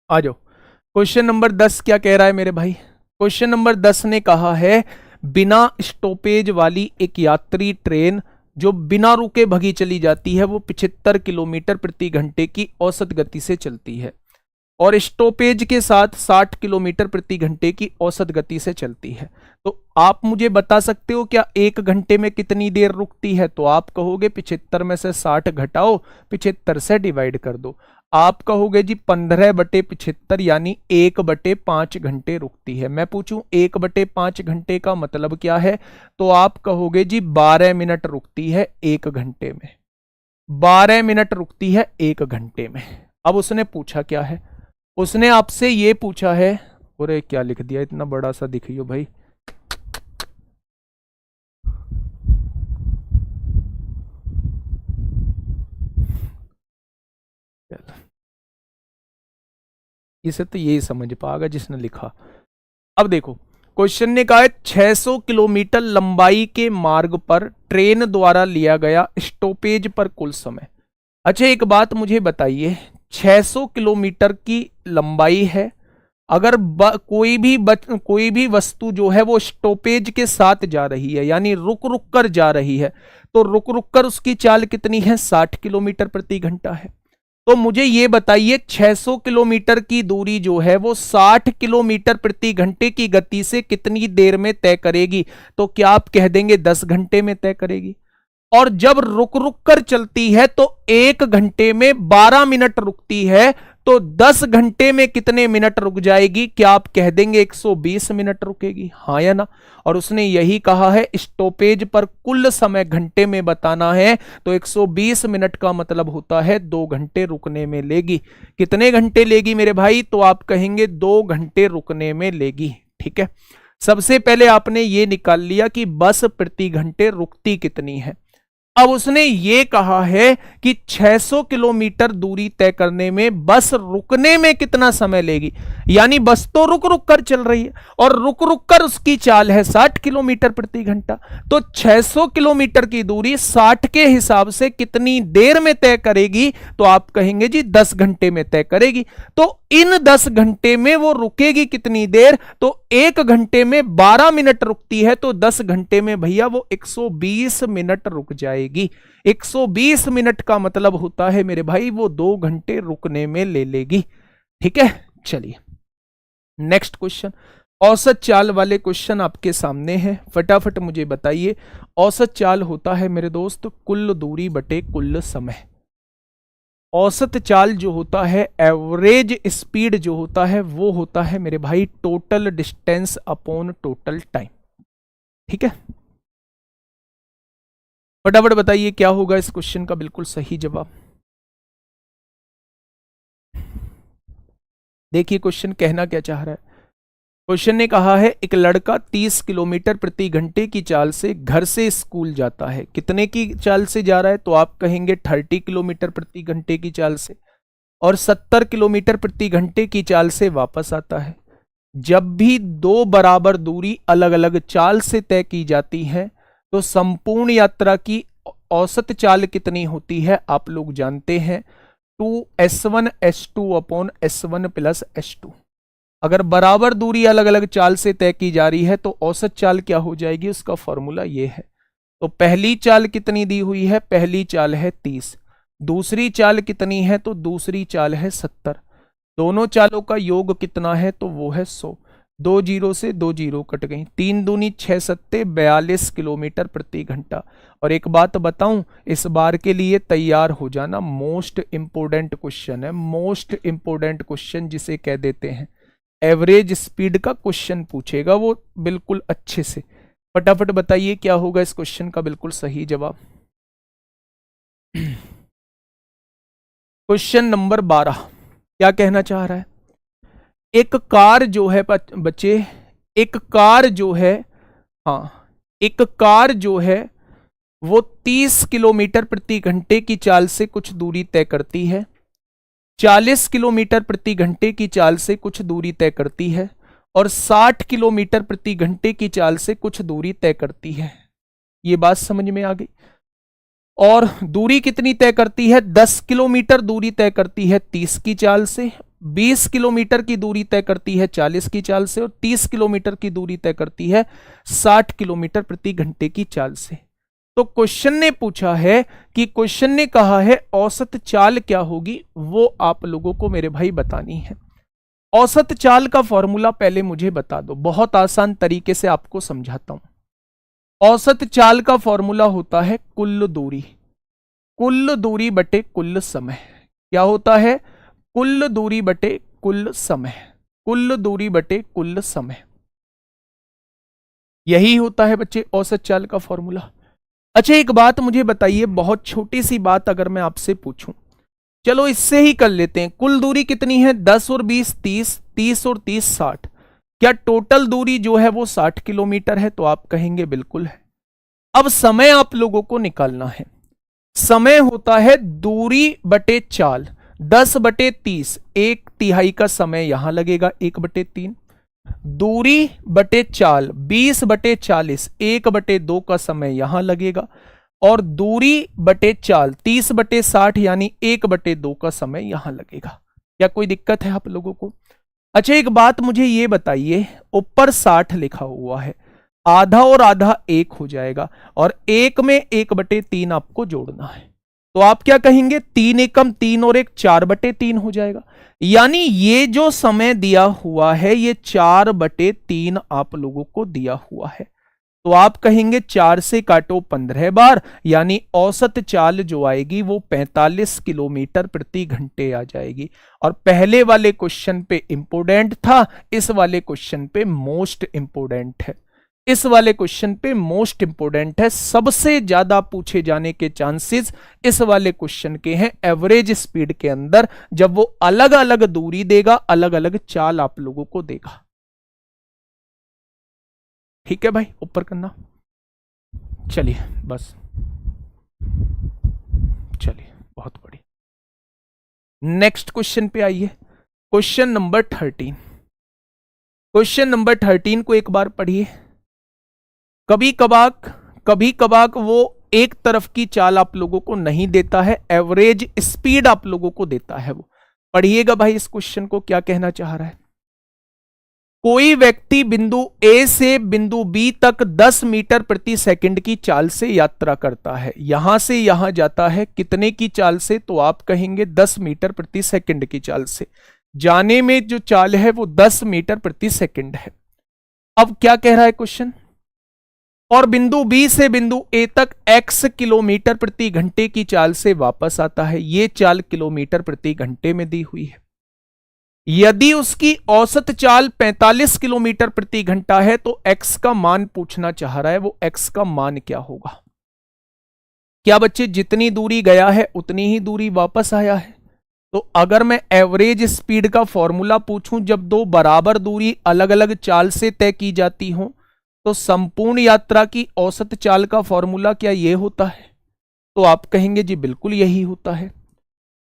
आ जाओ। क्वेश्चन नंबर 10 क्या कह रहा है मेरे भाई? क्वेश्चन नंबर 10 ने कहा है बिना स्टॉपेज वाली एक यात्री ट्रेन जो बिना रुके भगी चली जाती है वो 75 किलोमीटर प्रति घंटे की औसत गति से चलती है और स्टॉपेज के साथ 60 किलोमीटर प्रति घंटे की औसत गति से चलती है। तो आप मुझे बता सकते हो क्या 1 घंटे में कितनी देर रुकती है? तो आप कहोगे 75 में से 60 घटाओ, 75 से डिवाइड कर दो। आप कहोगे जी 15/75 यानी 1/5 घंटे रुकती है। मैं पूछूं 1/5 घंटे का मतलब क्या है? तो आप कहोगे जी 12 मिनट रुकती है 1 घंटे में। 12 मिनट रुकती है 1 घंटे में। अब उसने पूछा क्या है? उसने आपसे ये पूछा है, अरे क्या लिख दिया इतना बड़ा सा, दिखियो भाई। इसे तो यही समझ पाएगा जिसने लिखा। अब देखो क्वेश्चन ने कहा है 600 किलोमीटर लंबाई के मार्ग पर ट्रेन द्वारा लिया गया स्टॉपेज पर कुल समय। अच्छा एक बात मुझे बताइए, 600 किलोमीटर की लंबाई है, अगर कोई भी वस्तु जो है वो स्टॉपेज के साथ जा रही है यानी रुक रुक कर जा रही है, तो रुक रुक कर उसकी चाल कितनी है? 60 किलोमीटर प्रति घंटा है। तो मुझे ये बताइए 600 किलोमीटर की दूरी जो है वो 60 किलोमीटर प्रति घंटे की गति से कितनी देर में तय करेगी? तो क्या आप कह देंगे 10 घंटे में तय करेगी? और जब रुक रुक कर चलती है तो 1 घंटे में 12 मिनट रुकती है, तो 10 घंटे में कितने मिनट रुक जाएगी? क्या आप कह देंगे 120 मिनट रुकेगी? हाँ या ना? और उसने यही कहा है स्टॉपेज पर कुल समय घंटे में बताना है, तो 120 मिनट का मतलब होता है 2 घंटे रुकने में लेगी। कितने घंटे लेगी मेरे भाई? तो आप कहेंगे 2 घंटे रुकने में लेगी। ठीक है, सबसे पहले आपने ये निकाल लिया कि बस प्रति घंटे रुकती कितनी है। अब उसने ये कहा है कि 600 किलोमीटर दूरी तय करने में बस रुकने में कितना समय लेगी, यानी बस तो रुक रुक कर चल रही है और रुक रुक कर उसकी चाल है 60 किलोमीटर प्रति घंटा। तो 600 किलोमीटर की दूरी 60 के हिसाब से कितनी देर में तय करेगी, तो आप कहेंगे जी 10 घंटे में तय करेगी। तो इन 10 घंटे में वो रुकेगी कितनी देर, तो 1 घंटे में 12 मिनट रुकती है, तो 10 घंटे में भैया वो 120 मिनट रुक जाएगी। 120 मिनट का मतलब होता है मेरे भाई वो 2 घंटे रुकने में ले लेगी। ठीक है, चलिए नेक्स्ट क्वेश्चन। औसत चाल वाले क्वेश्चन आपके सामने हैं, फटाफट मुझे बताइए। औसत चाल होता है मेरे दोस्त कुल दूरी बटे कुल समय। औसत चाल जो होता है, एवरेज स्पीड जो होता है, वो होता है मेरे भाई total distance upon total time. ठीक है, फटाफट बताइए क्या होगा इस क्वेश्चन का बिल्कुल सही जवाब। देखिए क्वेश्चन कहना क्या चाह रहा है। क्वेश्चन ने कहा है एक लड़का 30 किलोमीटर प्रति घंटे की चाल से घर से स्कूल जाता है। कितने की चाल से जा रहा है, तो आप कहेंगे 30 किलोमीटर प्रति घंटे की चाल से, और 70 किलोमीटर प्रति घंटे की चाल से वापस आता है। जब भी दो बराबर दूरी अलग अलग चाल से तय की जाती है तो संपूर्ण यात्रा की औसत चाल कितनी होती है, आप लोग जानते हैं 2s1 s2 upon s1 plus s2। अगर बराबर दूरी अलग अलग चाल से तय की जा रही है तो औसत चाल क्या हो जाएगी, उसका फॉर्मूला ये है। तो पहली चाल कितनी दी हुई है, पहली चाल है 30, दूसरी चाल कितनी है, तो दूसरी चाल है 70। दोनों चालों का योग कितना है, तो वो है 100। 2 जीरो से 2 जीरो कट गई, 3 दूनी 6 सत्ते 42 किलोमीटर प्रति घंटा। और एक बात बताऊं, इस बार के लिए तैयार हो जाना, मोस्ट इंपोर्टेंट क्वेश्चन है, मोस्ट इंपोर्टेंट क्वेश्चन जिसे कह देते हैं एवरेज स्पीड का क्वेश्चन पूछेगा वो बिल्कुल अच्छे से। फटाफट बताइए क्या होगा इस क्वेश्चन का बिल्कुल सही जवाब। क्वेश्चन नंबर 12 क्या कहना चाह रहा है। एक कार जो है बच्चे, एक कार जो है, हाँ एक कार जो है वो 30 किलोमीटर प्रति घंटे की चाल से कुछ दूरी तय करती है, 40 किलोमीटर प्रति घंटे की चाल से कुछ दूरी तय करती है, और 60 किलोमीटर प्रति घंटे की चाल से कुछ दूरी तय करती है। ये बात समझ में आ गई। और दूरी कितनी तय करती है, 10 किलोमीटर दूरी तय करती है 30 की चाल से, 20 किलोमीटर की दूरी तय करती है 40 की चाल से, और 30 किलोमीटर की दूरी तय करती है 60 किलोमीटर प्रति घंटे की चाल से। तो क्वेश्चन ने पूछा है कि क्वेश्चन ने कहा है औसत चाल क्या होगी, वो आप लोगों को मेरे भाई बतानी है। औसत चाल का फॉर्मूला पहले मुझे बता दो, बहुत आसान तरीके से आपको समझाता हूं। औसत चाल का फॉर्मूला होता है कुल दूरी, कुल दूरी बटे कुल समय। क्या होता है, कुल दूरी बटे कुल समय, कुल दूरी बटे कुल समय, यही होता है बच्चे औसत चाल का फॉर्मूला। अच्छा एक बात मुझे बताइए, बहुत छोटी सी बात अगर मैं आपसे पूछूं, चलो इससे ही कर लेते हैं। कुल दूरी कितनी है, 10 और 20 30, 30 और 30 60। क्या टोटल दूरी जो है वो 60 किलोमीटर है, तो आप कहेंगे बिल्कुल है। अब समय आप लोगों को निकालना है। समय होता है दूरी बटे चाल, 10 बटे 30, 1/3 का समय यहां लगेगा, 1/3। दूरी बटे चाल 20 बटे 40, 1/2 का समय यहां लगेगा, और दूरी बटे चाल 30 बटे 60 यानी 1/2 का समय यहां लगेगा। क्या कोई दिक्कत है आप लोगों को? अच्छा एक बात मुझे ये बताइए, ऊपर 60 लिखा हुआ है, आधा और आधा 1 हो जाएगा, और 1 में 1/3 आपको जोड़ना है, तो आप क्या कहेंगे, 3 एकम 3 और 1 4/3 हो जाएगा। यानी ये जो समय दिया हुआ है ये 4/3 आप लोगों को दिया हुआ है। तो आप कहेंगे 4 से काटो 15 बार, यानी औसत चाल जो आएगी वो 45 किलोमीटर प्रति घंटे आ जाएगी। और पहले वाले क्वेश्चन पे इंपोर्टेंट था, इस वाले क्वेश्चन पे मोस्ट इंपोर्टेंट है, इस वाले क्वेश्चन पे मोस्ट इंपोर्टेंट है। सबसे ज्यादा पूछे जाने के चांसेस इस वाले क्वेश्चन के हैं एवरेज स्पीड के अंदर, जब वो अलग अलग दूरी देगा, अलग अलग चाल आप लोगों को देगा। ठीक है भाई, ऊपर करना, चलिए बस। चलिए बहुत बढ़िया। नेक्स्ट क्वेश्चन पे आइए, क्वेश्चन नंबर 13। क्वेश्चन नंबर 13 को एक बार पढ़िए। कभी कभार वो एक तरफ की चाल आप लोगों को नहीं देता है, एवरेज स्पीड आप लोगों को देता है वो। पढ़िएगा भाई इस क्वेश्चन को, क्या कहना चाह रहा है। कोई व्यक्ति बिंदु ए से बिंदु बी तक 10 मीटर प्रति सेकंड की चाल से यात्रा करता है। यहां से यहां जाता है कितने की चाल से, तो आप कहेंगे 10 मीटर प्रति सेकंड की चाल से। जाने में जो चाल है वो 10 मीटर प्रति सेकंड है। अब क्या कह रहा है क्वेश्चन, और बिंदु बी से बिंदु ए तक x किलोमीटर प्रति घंटे की चाल से वापस आता है। ये चाल किलोमीटर प्रति घंटे में दी हुई है। यदि उसकी औसत चाल 45 किलोमीटर प्रति घंटा है तो x का मान पूछना चाह रहा है। वो x का मान क्या होगा। क्या बच्चे, जितनी दूरी गया है उतनी ही दूरी वापस आया है। तो अगर मैं एवरेज स्पीड का फॉर्मूला पूछूं, जब दो बराबर दूरी अलग अलग चाल से तय की जाती हो, तो संपूर्ण यात्रा की औसत चाल का फॉर्मूला क्या ये होता है। तो आप कहेंगे जी बिल्कुल यही होता है।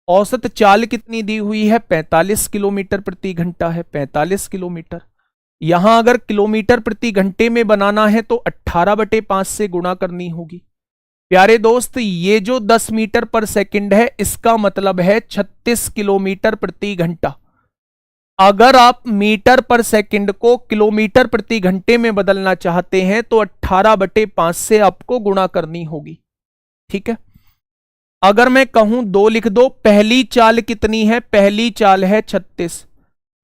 औसत चाल कितनी दी हुई है, 45 किलोमीटर प्रति घंटा है, 45 किलोमीटर। यहां अगर किलोमीटर प्रति घंटे में बनाना है तो 18/5 से गुणा करनी होगी। प्यारे दोस्त, ये जो 10 मीटर पर सेकंड है इसका मतलब है 36 किलोमीटर प्रति घंटा। अगर आप मीटर पर सेकंड को किलोमीटर प्रति घंटे में बदलना चाहते हैं तो 18/5 से आपको गुणा करनी होगी। ठीक है, अगर मैं कहूं 2 लिख दो। पहली चाल कितनी है, पहली चाल है 36।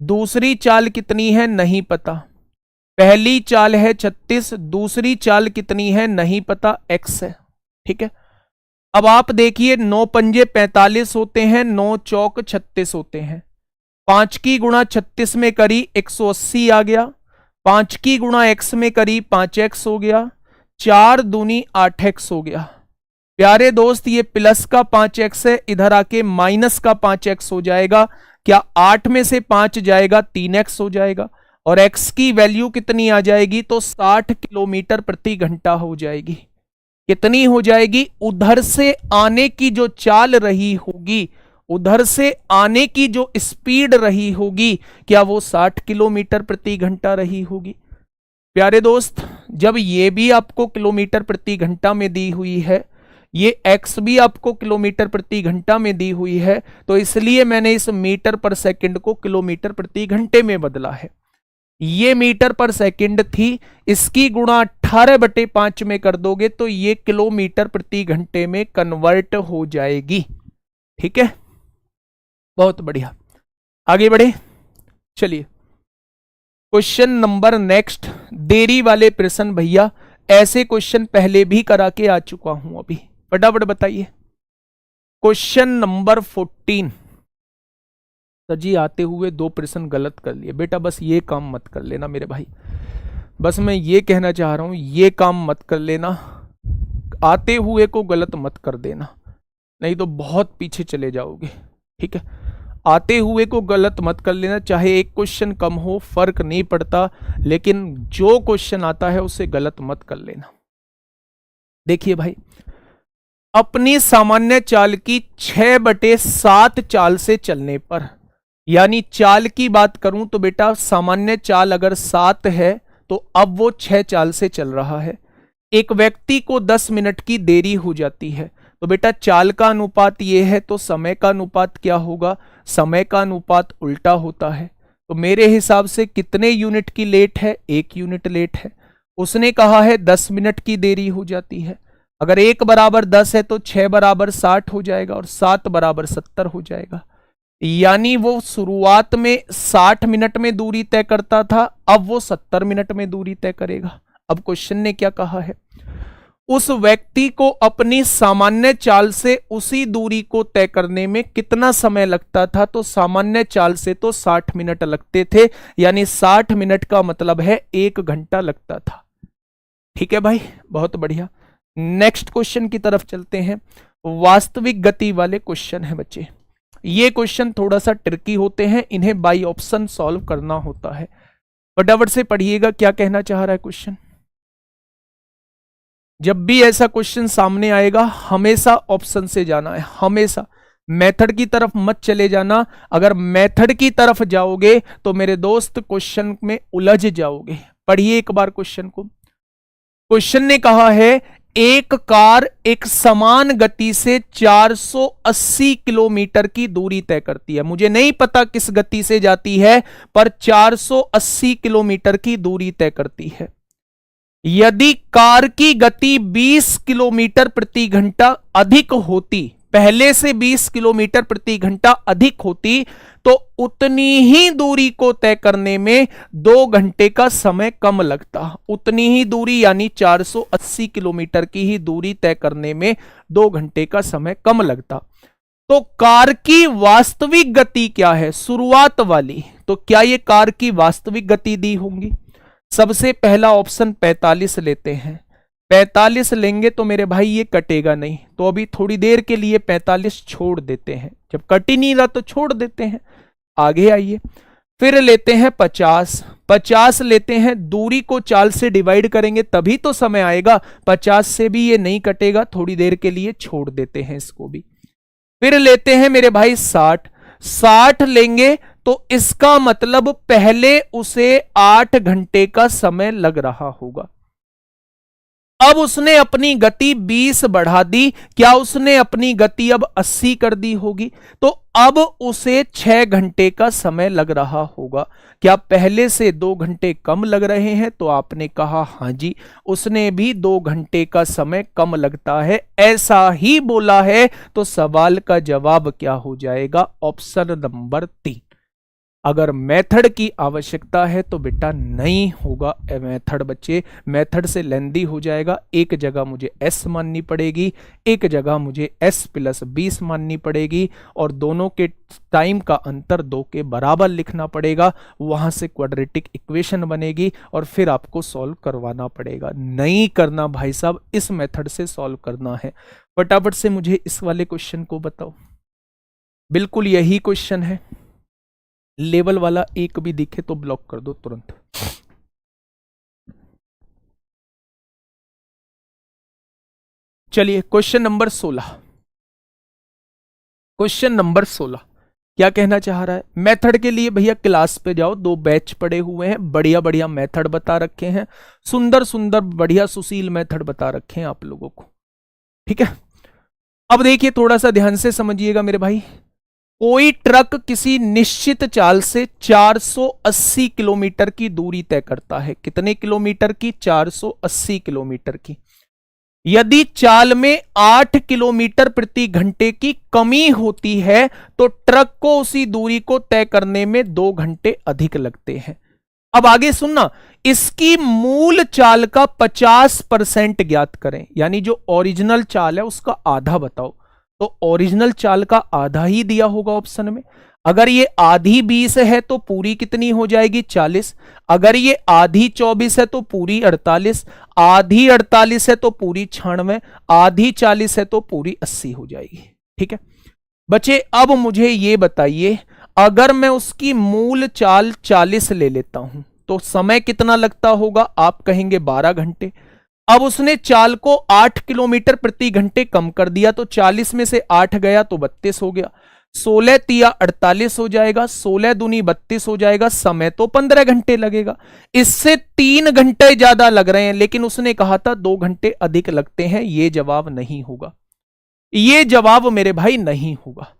दूसरी चाल कितनी है नहीं पता। पहली चाल है 36, दूसरी चाल कितनी है नहीं पता, x है। ठीक है, अब आप देखिए 9 पंजे 45 होते हैं, 9 चौक 36 होते हैं। 5 की गुणा 36 में करी 180 आ गया। 5 की गुणा x में करी 5x हो गया। 4 दूनी 8x हो गया। प्यारे दोस्त, ये प्लस का 5x है, इधर आके माइनस का 5x हो जाएगा। क्या 8 में से 5 जाएगा, 3x हो जाएगा। और x की वैल्यू कितनी आ जाएगी, तो 60 किलोमीटर प्रति घंटा हो जाएगी। कितनी हो जाएगी, उधर से आने की जो चाल रही होगी, उधर से आने की जो स्पीड रही होगी, क्या वो 60 किलोमीटर प्रति घंटा रही होगी। प्यारे दोस्त, जब ये भी आपको किलोमीटर प्रति घंटा में दी हुई है, ये x भी आपको किलोमीटर प्रति घंटा में दी हुई है, तो इसलिए मैंने इस मीटर पर सेकंड को किलोमीटर प्रति घंटे में बदला है। ये मीटर पर सेकंड थी, इसकी गुणा 18/5 में कर दोगे तो ये किलोमीटर प्रति घंटे में कन्वर्ट हो जाएगी। ठीक है, बहुत बढ़िया, आगे बढ़े। चलिए क्वेश्चन नंबर नेक्स्ट, देरी वाले प्रश्न भैया, ऐसे क्वेश्चन पहले भी करा के आ चुका हूं, अभी फटाफट बताइए। Question number 14। सर जी आते हुए 2 प्रश्न गलत कर लिए। बेटा बस ये काम मत कर लेना मेरे भाई, बस मैं ये कहना चाह रहा हूं, ये काम मत कर लेना, आते हुए को गलत मत कर देना, नहीं तो बहुत पीछे चले जाओगे। ठीक है, आते हुए को गलत मत कर लेना, चाहे एक क्वेश्चन कम हो फर्क नहीं पड़ता, लेकिन जो क्वेश्चन आता है उसे गलत मत कर लेना। देखिए भाई, अपनी सामान्य चाल की 6/7 चाल से चलने पर, यानी चाल की बात करूं तो बेटा सामान्य चाल अगर 7 है तो अब वो 6 चाल से चल रहा है। एक व्यक्ति को 10 मिनट की देरी हो जाती है, तो बेटा चाल का अनुपात ये है तो समय का अनुपात क्या होगा, समय का अनुपात उल्टा होता है। तो मेरे हिसाब से कितने यूनिट की लेट है, 1 यूनिट लेट है। उसने कहा है 10 मिनट की देरी हो जाती है। अगर 1 बराबर 10 है तो 6 बराबर 60 हो जाएगा और 7 बराबर 70 हो जाएगा। यानी वो शुरुआत में 60 मिनट में दूरी तय करता था, अब वो 70 मिनट में दूरी तय करेगा। अब क्वेश्चन ने क्या कहा है, उस व्यक्ति को अपनी सामान्य चाल से उसी दूरी को तय करने में कितना समय लगता था, तो सामान्य चाल से तो 60 मिनट लगते थे, यानी 60 मिनट का मतलब है 1 घंटा लगता था। ठीक है भाई, बहुत बढ़िया। नेक्स्ट क्वेश्चन की तरफ चलते हैं। वास्तविक गति वाले क्वेश्चन है बच्चे, ये क्वेश्चन थोड़ा सा ट्रिकी होते हैं, इन्हें बाई ऑप्शन सॉल्व करना होता है। फटाफट से पढ़िएगा क्या कहना चाह रहा है क्वेश्चन। जब भी ऐसा क्वेश्चन सामने आएगा हमेशा ऑप्शन से जाना है, हमेशा मेथड की तरफ मत चले जाना। अगर मेथड की तरफ जाओगे तो मेरे दोस्त क्वेश्चन में उलझ जाओगे। पढ़िए एक बार क्वेश्चन को। क्वेश्चन ने कहा है एक कार एक समान गति से 480 किलोमीटर की दूरी तय करती है। मुझे नहीं पता किस गति से जाती है, पर 480 किलोमीटर की दूरी तय करती है। यदि कार की गति 20 किलोमीटर प्रति घंटा अधिक होती, पहले से 20 किलोमीटर प्रति घंटा अधिक होती, तो उतनी ही दूरी को तय करने में 2 घंटे का समय कम लगता। उतनी ही दूरी यानी 480 किलोमीटर की ही दूरी तय करने में 2 घंटे का समय कम लगता। तो कार की वास्तविक गति क्या है, शुरुआत वाली, तो क्या ये कार की वास्तविक गति दी होंगी? सबसे पहला ऑप्शन 45 लेते हैं। 45 लेंगे तो मेरे भाई ये कटेगा नहीं, तो अभी थोड़ी देर के लिए 45 छोड़ देते हैं। जब कट ही नहीं रहा तो छोड़ देते हैं। आगे आइए, फिर लेते हैं 50। 50 लेते हैं, दूरी को 4 से डिवाइड करेंगे तभी तो समय आएगा। 50 से भी ये नहीं कटेगा, थोड़ी देर के लिए छोड़ देते हैं इसको भी। फिर लेते हैं मेरे भाई 60। 60 लेंगे तो इसका मतलब पहले उसे 8 घंटे का समय लग रहा होगा। अब उसने अपनी गति 20 बढ़ा दी, क्या उसने अपनी गति अब 80 कर दी होगी? तो अब उसे 6 घंटे का समय लग रहा होगा। क्या पहले से 2 घंटे कम लग रहे हैं? तो आपने कहा हां जी, उसने भी 2 घंटे का समय कम लगता है, ऐसा ही बोला है। तो सवाल का जवाब क्या हो जाएगा? Option number 3। अगर मेथड की आवश्यकता है तो बेटा नहीं होगा मेथड बच्चे, मेथड से लेंदी हो जाएगा। एक जगह मुझे s माननी पड़ेगी, एक जगह मुझे s प्लस 20 माननी पड़ेगी, और दोनों के टाइम का अंतर 2 के बराबर लिखना पड़ेगा। वहां से क्वाड्रेटिक इक्वेशन बनेगी और फिर आपको सॉल्व करवाना पड़ेगा। नहीं करना भाई साहब, इस मेथड से सॉल्व करना है। फटाफट से मुझे इस वाले क्वेश्चन को बताओ। बिल्कुल यही क्वेश्चन है। लेवल वाला एक भी दिखे तो ब्लॉक कर दो तुरंत। चलिए क्वेश्चन नंबर 16। क्वेश्चन नंबर 16 क्या कहना चाह रहा है? मेथड के लिए भैया क्लास पे जाओ, 2 बैच पड़े हुए हैं, बढ़िया बढ़िया मेथड बता रखे हैं, सुंदर सुंदर बढ़िया सुशील मेथड बता रखे हैं आप लोगों को। ठीक है, अब देखिए थोड़ा सा ध्यान से समझिएगा मेरे भाई। कोई ट्रक किसी निश्चित चाल से 480 किलोमीटर की दूरी तय करता है। कितने किलोमीटर की? 480 किलोमीटर की। यदि चाल में 8 किलोमीटर प्रति घंटे की कमी होती है तो ट्रक को उसी दूरी को तय करने में 2 घंटे अधिक लगते हैं। अब आगे सुनना, इसकी मूल चाल का 50% ज्ञात करें, यानी जो ओरिजिनल चाल है उसका आधा बताओ। तो ओरिजिनल चाल का आधा ही दिया होगा ऑप्शन में। अगर ये आधी 20 है तो पूरी कितनी हो जाएगी? 40। अगर ये आधी 24 है तो पूरी 48। आधी 48 है तो पूरी 96। आधी 40 है तो पूरी 80 हो जाएगी। ठीक है बच्चे, अब मुझे ये बताइए, अगर मैं उसकी मूल चाल 40 ले लेता हूं तो समय कितना लगता होगा? आप कहेंगे 12 घंटे। अब उसने चाल को 8 किलोमीटर प्रति घंटे कम कर दिया, तो 40 में से 8 गया तो 32 हो गया। 16 तिया 48 हो जाएगा, 16 दूनी 32 हो जाएगा। समय तो 15 घंटे लगेगा, इससे 3 घंटे ज्यादा लग रहे हैं, लेकिन उसने कहा था 2 घंटे अधिक लगते हैं। ये जवाब नहीं होगा, ये जवाब मेरे भाई नहीं होगा।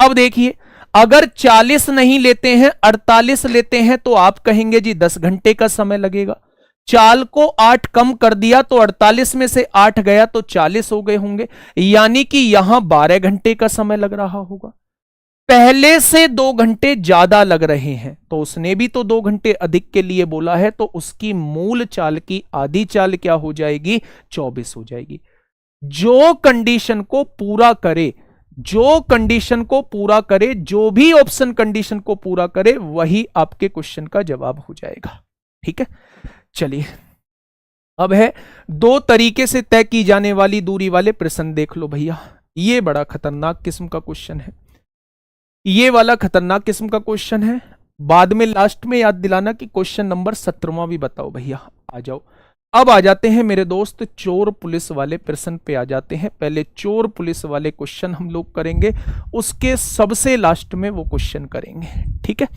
अब देखिए, अगर 40 नहीं लेते हैं 48 लेते हैं तो आप कहेंगे जी 10 घंटे का समय लगेगा। चाल को 8 कम कर दिया तो 48 में से 8 गया तो 40 हो गए होंगे, यानी कि यहां 12 घंटे का समय लग रहा होगा। पहले से 2 घंटे ज्यादा लग रहे हैं, तो उसने भी तो 2 घंटे अधिक के लिए बोला है, तो उसकी मूल चाल की आधी चाल क्या हो जाएगी? 24 हो जाएगी। जो कंडीशन को पूरा करे, जो कंडीशन को पूरा करे, जो भी ऑप्शन कंडीशन को पूरा करे, वही आपके क्वेश्चन का जवाब हो जाएगा। ठीक है, चलिए अब है 2 तरीके से तय की जाने वाली दूरी वाले प्रश्न देख लो भैया। ये बड़ा खतरनाक किस्म का क्वेश्चन है, ये वाला खतरनाक किस्म का क्वेश्चन है। बाद में लास्ट में याद दिलाना कि क्वेश्चन नंबर 17वां भी बताओ भैया। आ जाओ, अब आ जाते हैं मेरे दोस्त चोर पुलिस वाले प्रश्न पे आ जाते हैं। पहले चोर पुलिस वाले क्वेश्चन हम लोग करेंगे, उसके सबसे लास्ट में वो क्वेश्चन करेंगे, ठीक है।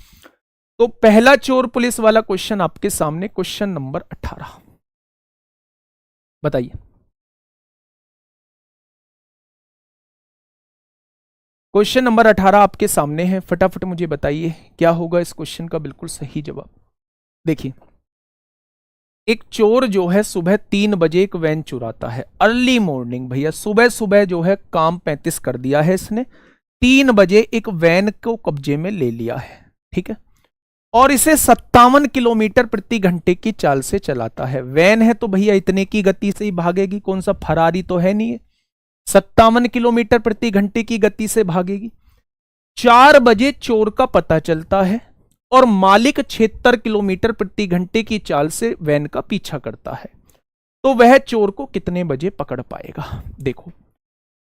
तो पहला चोर पुलिस वाला क्वेश्चन आपके सामने, क्वेश्चन नंबर 18, बताइए। क्वेश्चन नंबर 18 आपके सामने है, फटाफट मुझे बताइए क्या होगा इस क्वेश्चन का बिल्कुल सही जवाब। देखिए, एक चोर जो है सुबह 3 बजे एक वैन चुराता है, अर्ली मॉर्निंग भैया, सुबह सुबह जो है काम 35 कर दिया है इसने, 3 बजे एक वैन को कब्जे में ले लिया है, ठीक है। और इसे 57 किलोमीटर प्रति घंटे की चाल से चलाता है। वैन है तो भैया इतने की गति से ही भागेगी, कौन सा फरारी तो है नहीं है, 57 किलोमीटर प्रति घंटे की गति से भागेगी। 4 बजे चोर का पता चलता है और मालिक 76 किलोमीटर प्रति घंटे की चाल से वैन का पीछा करता है, तो वह चोर को कितने बजे पकड़ पाएगा। देखो,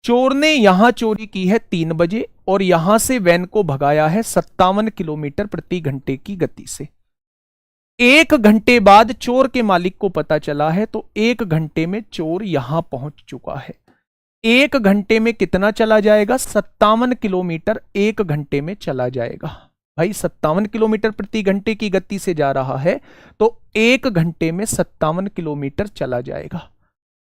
चोर ने यहां चोरी की है 3 बजे और यहां से वैन को भगाया है 57 किलोमीटर प्रति घंटे की गति से। 1 घंटे बाद चोर के मालिक को पता चला है, तो 1 घंटे में चोर यहां पहुंच चुका है। 1 घंटे में कितना चला जाएगा, 57 किलोमीटर 1 घंटे में चला जाएगा। भाई 57 किलोमीटर प्रति घंटे की गति से जा रहा है, तो 1 घंटे में 57 किलोमीटर चला जाएगा।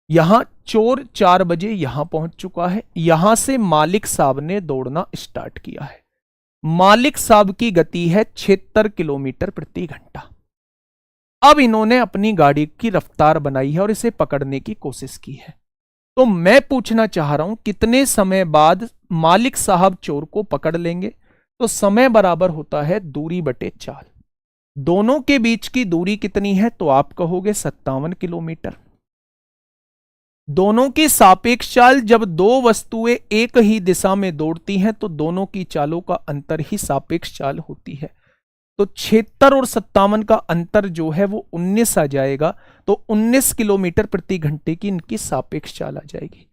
यहां चोर 4 बजे यहां पहुंच चुका है, यहां से मालिक साहब ने दौड़ना स्टार्ट किया है। मालिक साहब की गति है 76 किलोमीटर प्रति घंटा। अब इन्होंने अपनी गाड़ी की रफ्तार बनाई है और इसे पकड़ने की कोशिश की है। तो मैं पूछना चाह रहा हूं कितने समय बाद मालिक साहब चोर को पकड़ लेंगे। तो समय बराबर होता है दूरी बटे चाल। दोनों के बीच की दूरी कितनी है, तो आप कहोगे 57 किलोमीटर। दोनों की सापेक्ष चाल, जब दो वस्तुएं एक ही दिशा में दौड़ती हैं तो दोनों की चालों का अंतर ही सापेक्ष चाल होती है। तो 76 और 57 का अंतर जो है वो 19 आ जाएगा, तो 19 किलोमीटर प्रति घंटे की इनकी सापेक्ष चाल आ जाएगी।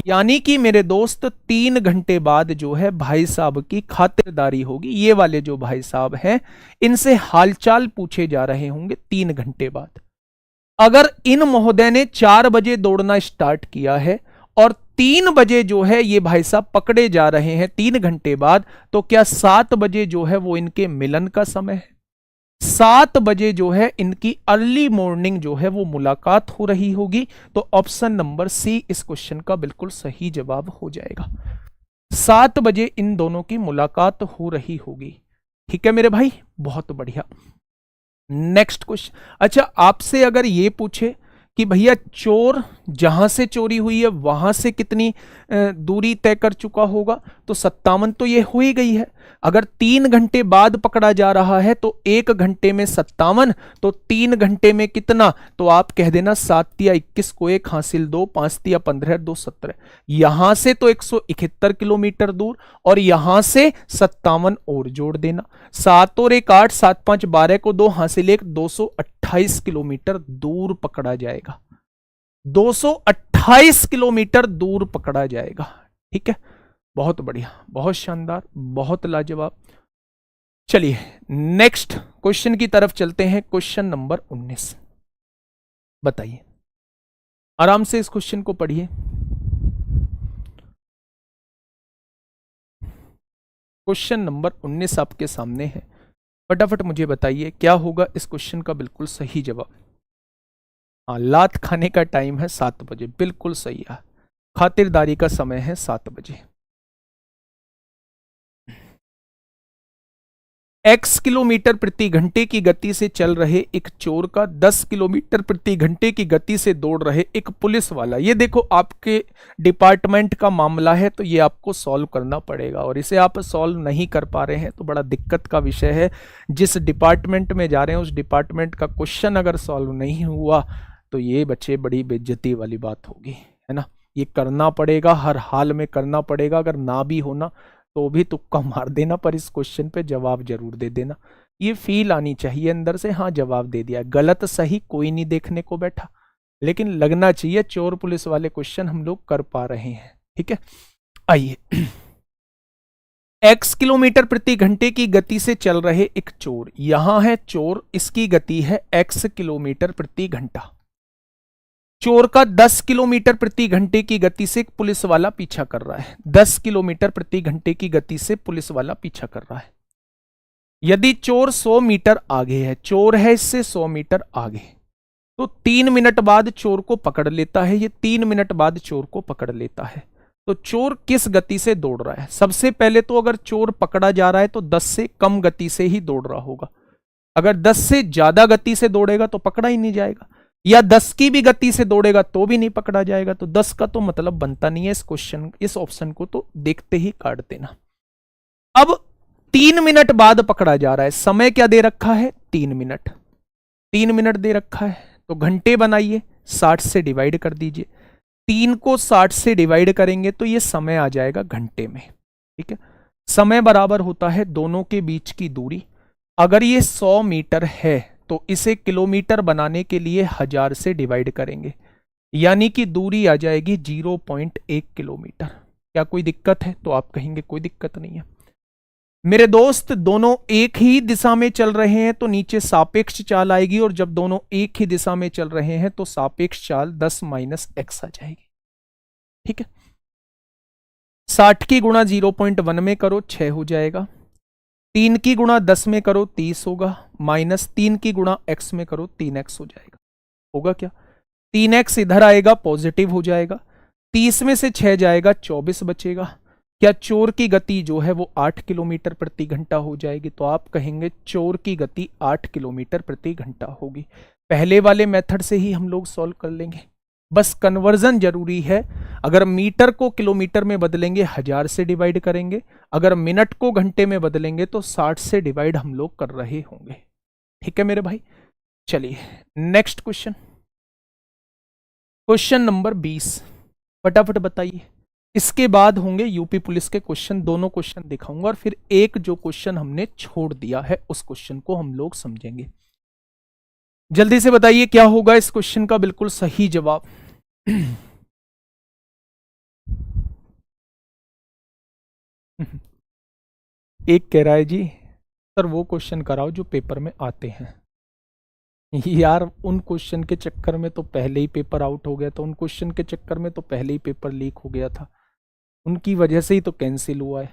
यानी कि मेरे दोस्त 3 घंटे बाद जो है भाई साहब की खातिरदारी होगी। ये वाले जो भाई साहब हैं इनसे हालचाल पूछे जा रहे होंगे 3 घंटे बाद। अगर इन महोदय ने 4 बजे दौड़ना स्टार्ट किया है और 3 बजे जो है ये भाई साहब पकड़े जा रहे हैं 3 घंटे बाद, तो क्या 7 बजे जो है वो इनके मिलन का समय है। 7 बजे जो है इनकी अर्ली मॉर्निंग जो है वो मुलाकात हो रही होगी। तो ऑप्शन नंबर सी इस क्वेश्चन का बिल्कुल सही जवाब हो जाएगा। 7 बजे इन दोनों की मुलाकात हो रही होगी। ठीक है मेरे भाई, बहुत बढ़िया। नेक्स्ट क्वेश्चन, अच्छा आपसे अगर ये पूछे कि भैया चोर जहां से चोरी हुई है वहां से कितनी दूरी तय कर चुका होगा, तो 57 तो ये हो ही गई है। अगर 3 घंटे बाद पकड़ा जा रहा है तो 1 घंटे में 57, तो 3 घंटे में कितना, तो आप कह देना 7 या 21 को 1 हासिल 2, 5 या 15, 2 17। यहां से तो 171 किलोमीटर दूर और यहां से 57 और जोड़ देना, 7 और 1 8, 7 5 12 को 2 हासिल 1, 228 किलोमीटर दूर पकड़ा जाएगा। 228 किलोमीटर दूर पकड़ा जाएगा। ठीक है, बहुत बढ़िया, बहुत शानदार, बहुत लाजवाब। चलिए नेक्स्ट क्वेश्चन की तरफ चलते हैं। क्वेश्चन नंबर 19 बताइए, आराम से इस क्वेश्चन को पढ़िए। क्वेश्चन नंबर 19 आपके सामने है, फटाफट मुझे बताइए क्या होगा इस क्वेश्चन का बिल्कुल सही जवाब। हाँ, लात खाने का टाइम है 7 बजे, बिल्कुल सही है। खातिरदारी का समय है 7 बजे। x किलोमीटर प्रति घंटे की गति से चल रहे एक चोर का 10 किलोमीटर प्रति घंटे की गति से दौड़ रहे एक पुलिस वाला, ये देखो आपके डिपार्टमेंट का मामला है तो ये आपको सॉल्व करना पड़ेगा, और इसे आप सॉल्व नहीं कर पा रहे हैं तो बड़ा दिक्कत का विषय है। जिस डिपार्टमेंट में जा रहे हैं उस डिपार्टमेंट का क्वेश्चन अगर सॉल्व नहीं हुआ तो ये बच्चे बड़ी बेइज्जती वाली बात होगी, है ना। ये करना पड़ेगा, हर हाल में करना पड़ेगा। अगर ना भी होना तो भी तुक्का मार देना, पर इस क्वेश्चन पे जवाब जरूर दे देना। ये फील आनी चाहिए अंदर से, हाँ जवाब दे दिया। गलत सही कोई नहीं देखने को बैठा, लेकिन लगना चाहिए चोर पुलिस वाले क्वेश्चन हम लोग कर पा रहे हैं। ठीक है, आइए। x किलोमीटर प्रति घंटे की गति से चल रहे एक चोर, यहां है चोर, इसकी गति है x किलोमीटर प्रति घंटा। चोर का 10 किलोमीटर प्रति घंटे की गति से एक पुलिस वाला पीछा कर रहा है। 10 किलोमीटर प्रति घंटे की गति से पुलिस वाला पीछा कर रहा है। यदि चोर 100 मीटर आगे है, चोर है इससे 100 मीटर आगे, तो 3 मिनट बाद चोर को पकड़ लेता है। ये 3 मिनट बाद चोर को पकड़ लेता है। तो चोर किस गति से दौड़ रहा है? सबसे पहले तो अगर चोर पकड़ा जा रहा है तो 10 से कम गति से ही दौड़ रहा होगा। अगर 10 से ज्यादा गति से दौड़ेगा तो पकड़ा ही नहीं जाएगा, या 10 की भी गति से दौड़ेगा तो भी नहीं पकड़ा जाएगा। तो 10 का तो मतलब बनता नहीं है इस क्वेश्चन, इस ऑप्शन को तो देखते ही काट देना। अब 3 मिनट बाद पकड़ा जा रहा है, समय क्या दे रखा है? 3 मिनट। 3 मिनट दे रखा है तो घंटे बनाइए, 60 से डिवाइड कर दीजिए। 3 को 60 से डिवाइड करेंगे तो ये समय आ जाएगा घंटे में। ठीक है, समय बराबर होता है दोनों के बीच की दूरी। अगर ये 100 मीटर है तो इसे किलोमीटर बनाने के लिए 1000 से डिवाइड करेंगे, यानी कि दूरी आ जाएगी 0.1 किलोमीटर। क्या कोई दिक्कत है? तो आप कहेंगे कोई दिक्कत नहीं है। मेरे दोस्त, दोनों एक ही दिशा में चल रहे हैं तो नीचे सापेक्ष चाल आएगी, और जब दोनों एक ही दिशा में चल रहे हैं तो सापेक्ष चाल 10 - x आ जाएगी। ठीक है, 60 की गुणा 0.1 में करो 6 हो जाएगा, 3 की गुणा 10 में करो 30 होगा, -3 की गुणा x में करो 3x हो जाएगा। होगा क्या? 3x इधर आएगा, पॉजिटिव हो जाएगा। 30 में से 6 जाएगा, 24 बचेगा। क्या चोर की गति जो है वो 8 किलोमीटर प्रति घंटा हो जाएगी? तो आप कहेंगे चोर की गति 8 किलोमीटर प्रति घंटा होगी। पहले वाले मेथड से ही हम लोग सॉल्व कर लेंगे, बस कन्वर्जन जरूरी है। अगर मीटर को किलोमीटर में बदलेंगे 1000 से डिवाइड करेंगे, अगर मिनट को घंटे में बदलेंगे तो 60 से डिवाइड हम लोग कर रहे होंगे। ठीक है मेरे भाई, चलिए नेक्स्ट क्वेश्चन, क्वेश्चन नंबर 20। फटाफट बताइए। इसके बाद होंगे यूपी पुलिस के क्वेश्चन, दोनों क्वेश्चन दिखाऊंगा, और फिर एक जो क्वेश्चन हमने छोड़ दिया है उस क्वेश्चन को हम लोग समझेंगे। जल्दी से बताइए क्या होगा इस क्वेश्चन का बिल्कुल सही जवाब। एक कह रहा है जी सर वो क्वेश्चन कराओ जो पेपर में आते हैं। यार उन क्वेश्चन के चक्कर में तो पहले ही पेपर आउट हो गया था, उन क्वेश्चन के चक्कर में तो पहले ही पेपर लीक हो गया था, उनकी वजह से ही तो कैंसिल हुआ है।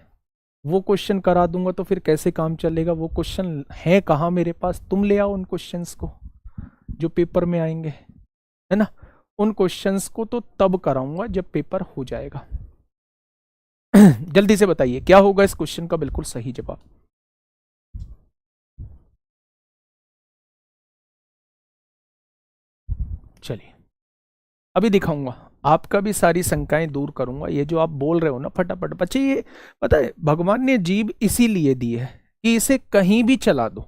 वो क्वेश्चन करा दूंगा तो फिर कैसे काम चलेगा? वो क्वेश्चन है कहाँ मेरे पास? तुम ले आओ उन क्वेश्चंस को जो पेपर में आएंगे, है ना। उन क्वेश्चंस को तो तब कराऊंगा जब पेपर हो जाएगा। जल्दी से बताइए क्या होगा इस क्वेश्चन का बिल्कुल सही जवाब। चलिए अभी दिखाऊंगा, आपका भी सारी शंकाएं दूर करूंगा। ये जो आप बोल रहे हो ना फटाफट, बच्चे ये पता है भगवान ने जीभ इसीलिए दी है कि इसे कहीं भी चला दो,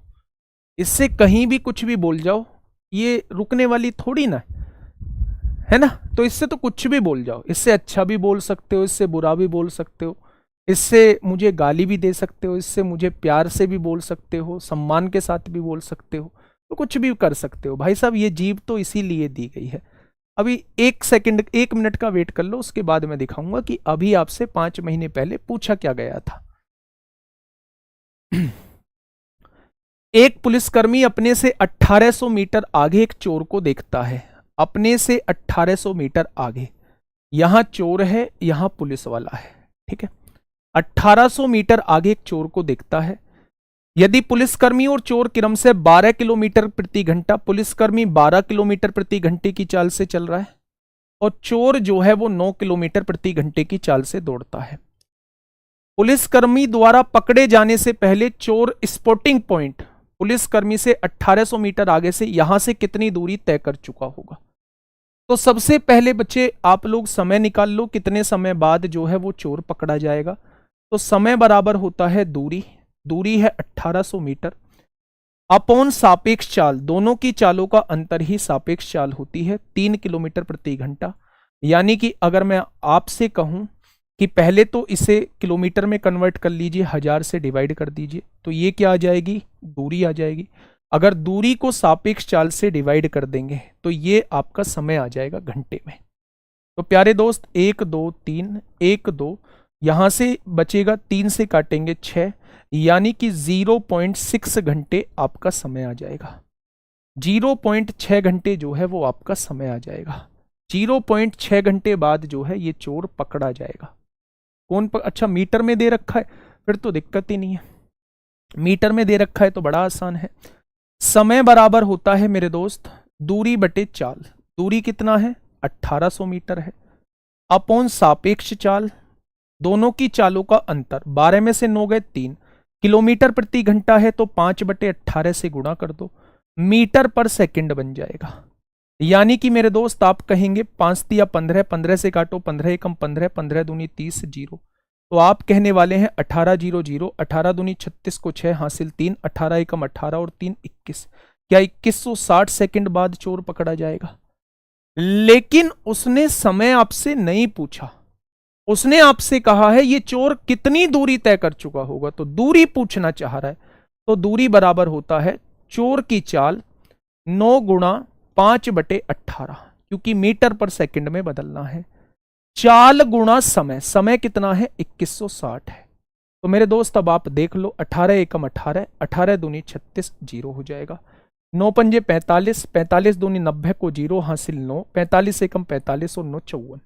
इससे कहीं भी कुछ भी बोल जाओ, ये रुकने वाली थोड़ी ना है ना। तो इससे तो कुछ भी बोल जाओ, इससे अच्छा भी बोल सकते हो, इससे बुरा भी बोल सकते हो, इससे मुझे गाली भी दे सकते हो, इससे मुझे प्यार से भी बोल सकते हो, सम्मान के साथ भी बोल सकते हो, तो कुछ भी कर सकते हो भाई साहब। ये जीभ तो इसीलिए दी गई है। अभी 1 मिनट का वेट कर लो, उसके बाद मैं दिखाऊंगा कि अभी आपसे 5 महीने पहले पूछा क्या गया था। एक पुलिसकर्मी अपने से 1800 मीटर आगे एक चोर को देखता है। अपने से 1800 मीटर आगे, यहां चोर है, यहां पुलिस वाला है। ठीक है, 1800 मीटर आगे एक चोर को देखता है। यदि पुलिसकर्मी और चोर क्रमशः 12 किलोमीटर प्रति घंटा, पुलिसकर्मी 12 किलोमीटर प्रति घंटे की चाल से चल रहा है और चोर जो है वो 9 किलोमीटर प्रति घंटे की चाल से दौड़ता है। पुलिसकर्मी द्वारा पकड़े जाने से पहले चोर स्पॉटिंग पॉइंट पुलिसकर्मी से 1800 मीटर आगे से यहां से कितनी दूरी तय कर चुका होगा। तो सबसे पहले बच्चे आप लोग समय निकाल लो, कितने समय बाद जो है वो चोर पकड़ा जाएगा। तो समय बराबर होता है दूरी, दूरी है 1800 मीटर अपॉन सापेक्ष चाल, दोनों की चालों का अंतर ही सापेक्ष चाल होती है 3 किलोमीटर प्रति घंटा। यानी कि अगर मैं आपसे कहूं कि पहले तो इसे किलोमीटर में कन्वर्ट कर लीजिए, 1000 से डिवाइड कर दीजिए, तो ये क्या आ जाएगी? दूरी आ जाएगी। अगर दूरी को सापेक्ष चाल से डिवाइड कर देंगे तो ये आपका समय आ जाएगा घंटे में। तो प्यारे दोस्त 1 2 3 1 2 यहां से बचेगा, 3 से काटेंगे 6, यानी कि 0.6 घंटे आपका समय आ जाएगा। 0.6 घंटे जो है वो आपका समय आ जाएगा। 0.6 घंटे बाद जो है ये चोर पकड़ा जाएगा। अच्छा मीटर में दे रखा है, फिर तो दिक्कत ही नहीं है। मीटर में दे रखा है तो बड़ा आसान है। समय बराबर होता है मेरे दोस्त दूरी बटे चाल। दूरी कितना है? 1800 मीटर है, अपॉन सापेक्ष चाल, दोनों की चालों का अंतर, 12 में से 9 गए 3, किलोमीटर प्रति घंटा है तो 5/18 से गुणा कर दो, मीटर पर सेकंड बन जाएगा। यानी कि मेरे दोस्त आप कहेंगे 5 तिया 15, 15 से काटो 15 एकम 15, 15 दूनी 30, 0, तो आप कहने वाले हैं 18 0 0, 18 दूनी 36 को 6 हासिल 3, 18 एकम 18 और 3 21। क्या 2160 सेकंड बाद चोर पकड़ा जाएगा? लेकिन उसने समय आपसे नहीं पूछा, उसने आपसे कहा है ये चोर कितनी दूरी तय कर चुका होगा, तो दूरी पूछना चाह रहा है। तो दूरी बराबर होता है चोर की चाल 9 गुणा 5/18, क्योंकि मीटर पर सेकंड में बदलना है, चाल गुणा समय, समय कितना है? 2160 है। तो मेरे दोस्त अब आप देख लो, 18 एकम 18, 18 दूनी 36, 0 हो जाएगा। 9 पंजे 45, 45 दूनी 90 को 0 हासिल 9, 45 एकम 45 और 9 54,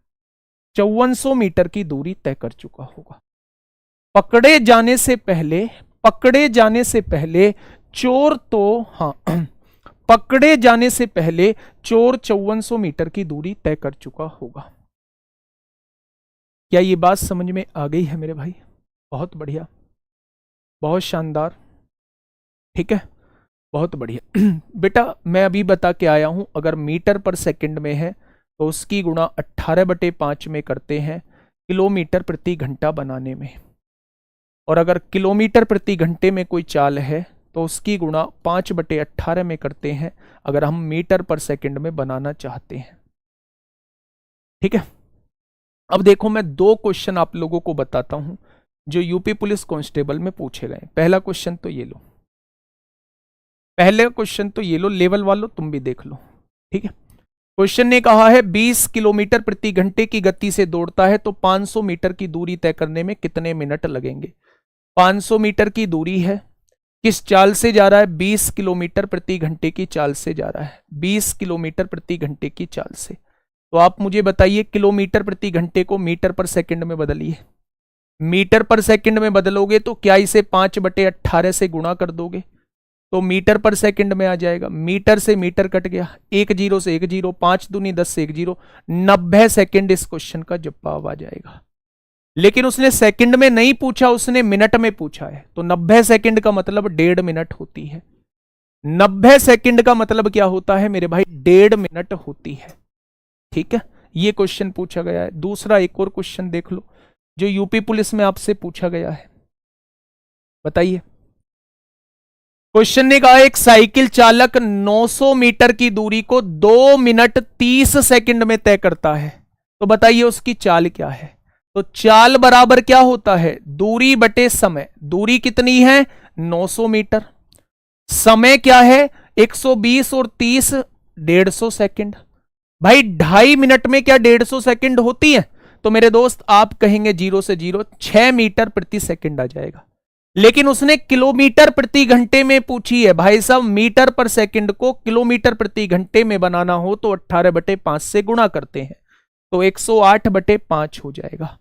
5400 मीटर की दूरी तय कर चुका होगा। पकड़े जाने से पहले चोर तो पकड़े जाने से पहले चोर 5400 मीटर की दूरी तय कर चुका होगा। क्या ये बात समझ में आ गई है मेरे भाई? बहुत बढ़िया, बहुत शानदार, ठीक है, बहुत बढ़िया। बेटा मैं अभी बता के आया हूं, अगर मीटर पर सेकंड में है तो उसकी गुणा 18/5 में करते हैं किलोमीटर प्रति घंटा बनाने में, और अगर किलोमीटर प्रति घंटे में कोई चाल है तो उसकी गुणा 5/18 में करते हैं अगर हम मीटर पर सेकंड में बनाना चाहते हैं। ठीक है, अब देखो मैं 2 क्वेश्चन आप लोगों को बताता हूं जो यूपी पुलिस कांस्टेबल में पूछे गए। पहला क्वेश्चन तो ये लो, लेवल वालों तुम भी देख लो। ठीक है, क्वेश्चन ने कहा है 20 किलोमीटर प्रति घंटे की गति से दौड़ता है तो 500 मीटर की दूरी तय करने में कितने मिनट लगेंगे। 500 मीटर की दूरी है, किस चाल से जा रहा है? 20 किलोमीटर प्रति घंटे की चाल से जा रहा है, 20 किलोमीटर प्रति घंटे की चाल से। तो आप मुझे बताइए किलोमीटर प्रति घंटे को मीटर पर सेकंड में बदलिए। मीटर पर सेकंड में बदलोगे तो क्या इसे 5/18 से गुणा कर दोगे तो मीटर पर सेकंड में आ जाएगा। मीटर से मीटर कट गया, 1 0 से 1 0, 5 दूनी 10 से 1 0, 90 सेकंड इस क्वेश्चन का जवाब आ जाएगा। लेकिन उसने सेकंड में नहीं पूछा, उसने मिनट में पूछा है, तो 90 सेकंड का मतलब 1.5 मिनट होती है। 90 सेकंड का मतलब क्या होता है मेरे भाई? 1.5 मिनट होती है। ठीक है, ये क्वेश्चन पूछा गया है। दूसरा एक और क्वेश्चन देख लो जो यूपी पुलिस में आपसे पूछा गया है, बताइए। क्वेश्चन ने कहा एक साइकिल चालक 900 मीटर की दूरी को 2 मिनट 30 सेकंड में तय करता है, तो बताइए उसकी चाल क्या है। तो चाल बराबर क्या होता है? दूरी बटे समय। दूरी कितनी है? 900 मीटर। समय क्या है? 120 और 30 150 सेकंड। भाई 2.5 मिनट में क्या 150 सेकंड होती है? तो मेरे दोस्त आप कहेंगे 0 से 0, 6 मीटर प्रति सेकंड आ जाएगा। लेकिन उसने किलोमीटर प्रति घंटे में पूछी है। भाई साहब मीटर पर सेकंड को किलोमीटर प्रति घंटे में बनाना हो तो 18/5 से गुणा करते हैं, तो 108/5 हो जाएगा।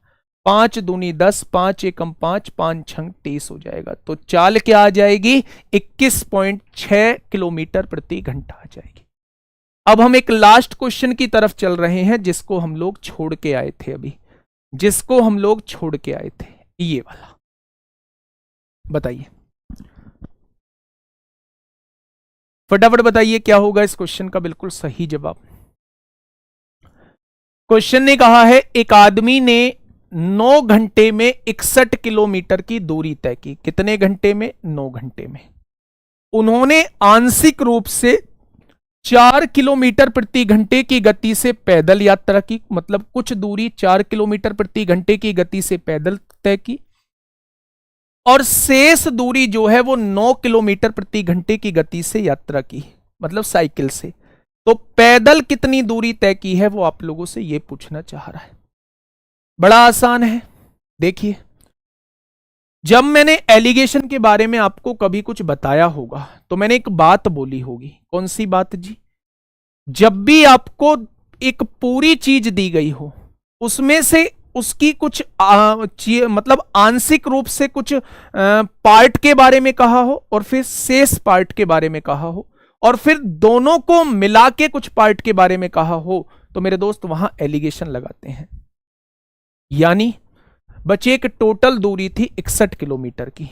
5 दूनी 10, 5 एकम 5, 5 छंग 30 हो जाएगा। तो चाल क्या आ जाएगी? 21.6 किलोमीटर प्रति घंटा आ जाएगी। अब हम एक लास्ट क्वेश्चन की तरफ चल रहे हैं जिसको हम लोग छोड़ के आए थे अभी, ये वाला। बताइए फटाफट बताइए क्या होगा इस क्वेश्चन का बिल्कुल सही जवाब। क्वेश्चन ने कहा है एक आदमी ने 9 घंटे में 61 किलोमीटर की दूरी तय की। कितने घंटे में? 9 घंटे में। उन्होंने आंशिक रूप से 4 किलोमीटर प्रति घंटे की गति से पैदल यात्रा की, मतलब कुछ दूरी 4 किलोमीटर प्रति घंटे की गति से पैदल तय की, और शेष दूरी जो है वो 9 किलोमीटर प्रति घंटे की गति से यात्रा की, मतलब साइकिल से। तो पैदल कितनी दूरी तय की है वो आप लोगों से ये पूछना चाह रहा है। बड़ा आसान है, देखिए। जब मैंने एलिगेशन के बारे में आपको कभी कुछ बताया होगा तो मैंने एक बात बोली होगी। कौन सी बात जी? जब भी आपको एक पूरी चीज दी गई हो, उसमें से उसकी कुछ मतलब आंशिक रूप से कुछ पार्ट के बारे में कहा हो और फिर शेष पार्ट के बारे में कहा हो और फिर दोनों को मिला के कुछ पार्ट के बारे में कहा हो, तो मेरे दोस्त वहां एलिगेशन लगाते हैं। यानी बच्चे एक टोटल दूरी थी 61 किलोमीटर की,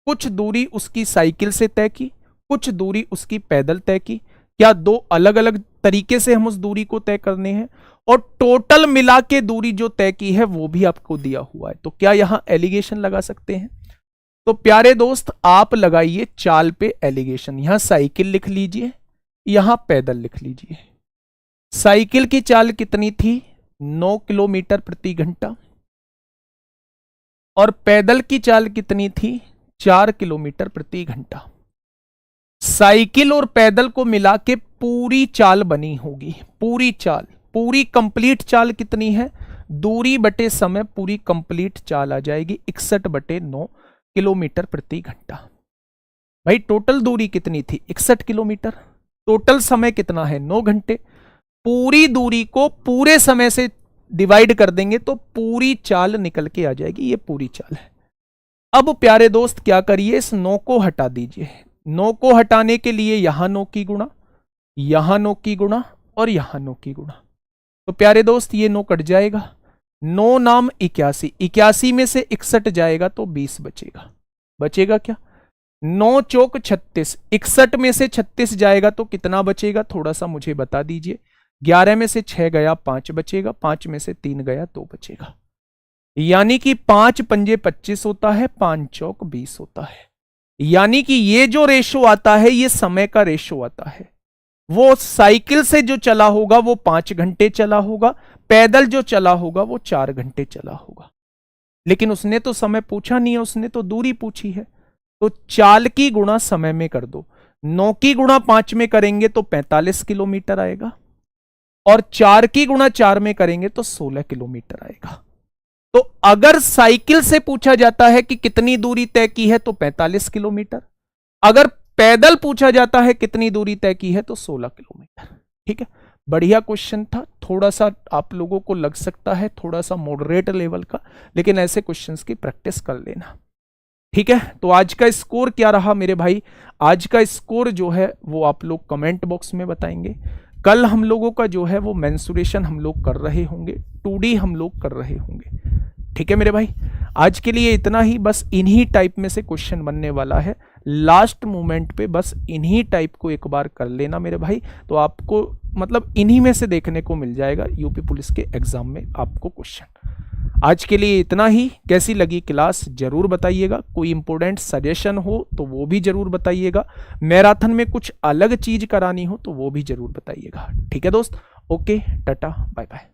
कुछ दूरी उसकी साइकिल से तय की, कुछ दूरी उसकी पैदल तय की। क्या दो अलग अलग तरीके से हम उस दूरी को तय करने हैं, और टोटल मिला के दूरी जो तय की है वो भी आपको दिया हुआ है, तो क्या यहां एलिगेशन लगा सकते हैं? तो प्यारे दोस्त आप लगाइए चाल पे एलिगेशन। यहां साइकिल लिख लीजिए, यहां पैदल लिख लीजिए। साइकिल की चाल कितनी थी? 9 किलोमीटर प्रति घंटा, और पैदल की चाल कितनी थी? 4 किलोमीटर प्रति घंटा। साइकिल और पैदल को मिला के पूरी चाल बनी होगी, पूरी चाल, पूरी कंप्लीट चाल कितनी है? दूरी बटे समय पूरी कंप्लीट चाल आ जाएगी 61/9 किलोमीटर प्रति घंटा। भाई टोटल दूरी कितनी थी? 61 किलोमीटर। टोटल समय कितना है? 9 घंटे। पूरी दूरी को पूरे समय से डिवाइड कर देंगे तो पूरी चाल निकल के आ जाएगी। ये पूरी चाल है। अब प्यारे दोस्त क्या करिए, इस 9 को हटा दीजिए। 9 को हटाने के लिए यहां 9 की गुणा, यहां 9 की गुणा और यहां 9 की गुणा। तो प्यारे दोस्त ये 9 कट जाएगा। 9 नाम 81, 81 में से 61 जाएगा तो 20 बचेगा। बचेगा क्या? 9 चौक 36, 61 में से 36 जाएगा तो कितना बचेगा? थोड़ा सा मुझे बता दीजिए। 11 में से 6 गया 5 बचेगा, 5 में से 3 गया 2 बचेगा। यानी कि 5 पंजे 25 होता है, 5 चौक 20 होता है। यानी कि ये जो रेशो आता है ये समय का रेशो आता है। वो साइकिल से जो चला होगा वो 5 घंटे चला होगा, पैदल जो चला होगा वो 4 घंटे चला होगा। लेकिन उसने तो समय पूछा नहीं है, उसने तो दूरी पूछी है। तो चाल की गुणा समय में कर दो। 9 की गुणा 5 में करेंगे तो 45 किलोमीटर आएगा, और 4 की गुणा 4 में करेंगे तो 16 किलोमीटर आएगा। तो अगर साइकिल से पूछा जाता है कि कितनी दूरी तय की है तो 45 किलोमीटर, अगर पैदल पूछा जाता है कितनी दूरी तय की है तो 16 किलोमीटर। ठीक है, बढ़िया क्वेश्चन था। थोड़ा सा आप लोगों को लग सकता है थोड़ा सा मॉडरेट लेवल का, लेकिन ऐसे क्वेश्चंस की प्रैक्टिस कर लेना। ठीक है, तो आज का स्कोर क्या रहा मेरे भाई? आज का स्कोर जो है वो आप लोग कमेंट बॉक्स में बताएंगे। कल हम लोगों का जो है वो मेंसुरेशन हम लोग कर रहे होंगे, 2D हम लोग कर रहे होंगे। ठीक है मेरे भाई, आज के लिए इतना ही। बस इन्हीं टाइप में से क्वेश्चन बनने वाला है। लास्ट मोमेंट पे बस इन्हीं टाइप को एक बार कर लेना मेरे भाई, तो आपको मतलब इन्हीं में से देखने को मिल जाएगा यूपी पुलिस के एग्जाम में आपको क्वेश्चन। आज के लिए इतना ही। कैसी लगी क्लास जरूर बताइएगा। कोई इंपॉर्टेंट सजेशन हो तो वो भी जरूर बताइएगा। मैराथन में कुछ अलग चीज करानी हो तो वो भी जरूर बताइएगा। ठीक है दोस्त, ओके, टाटा, बाय बाय।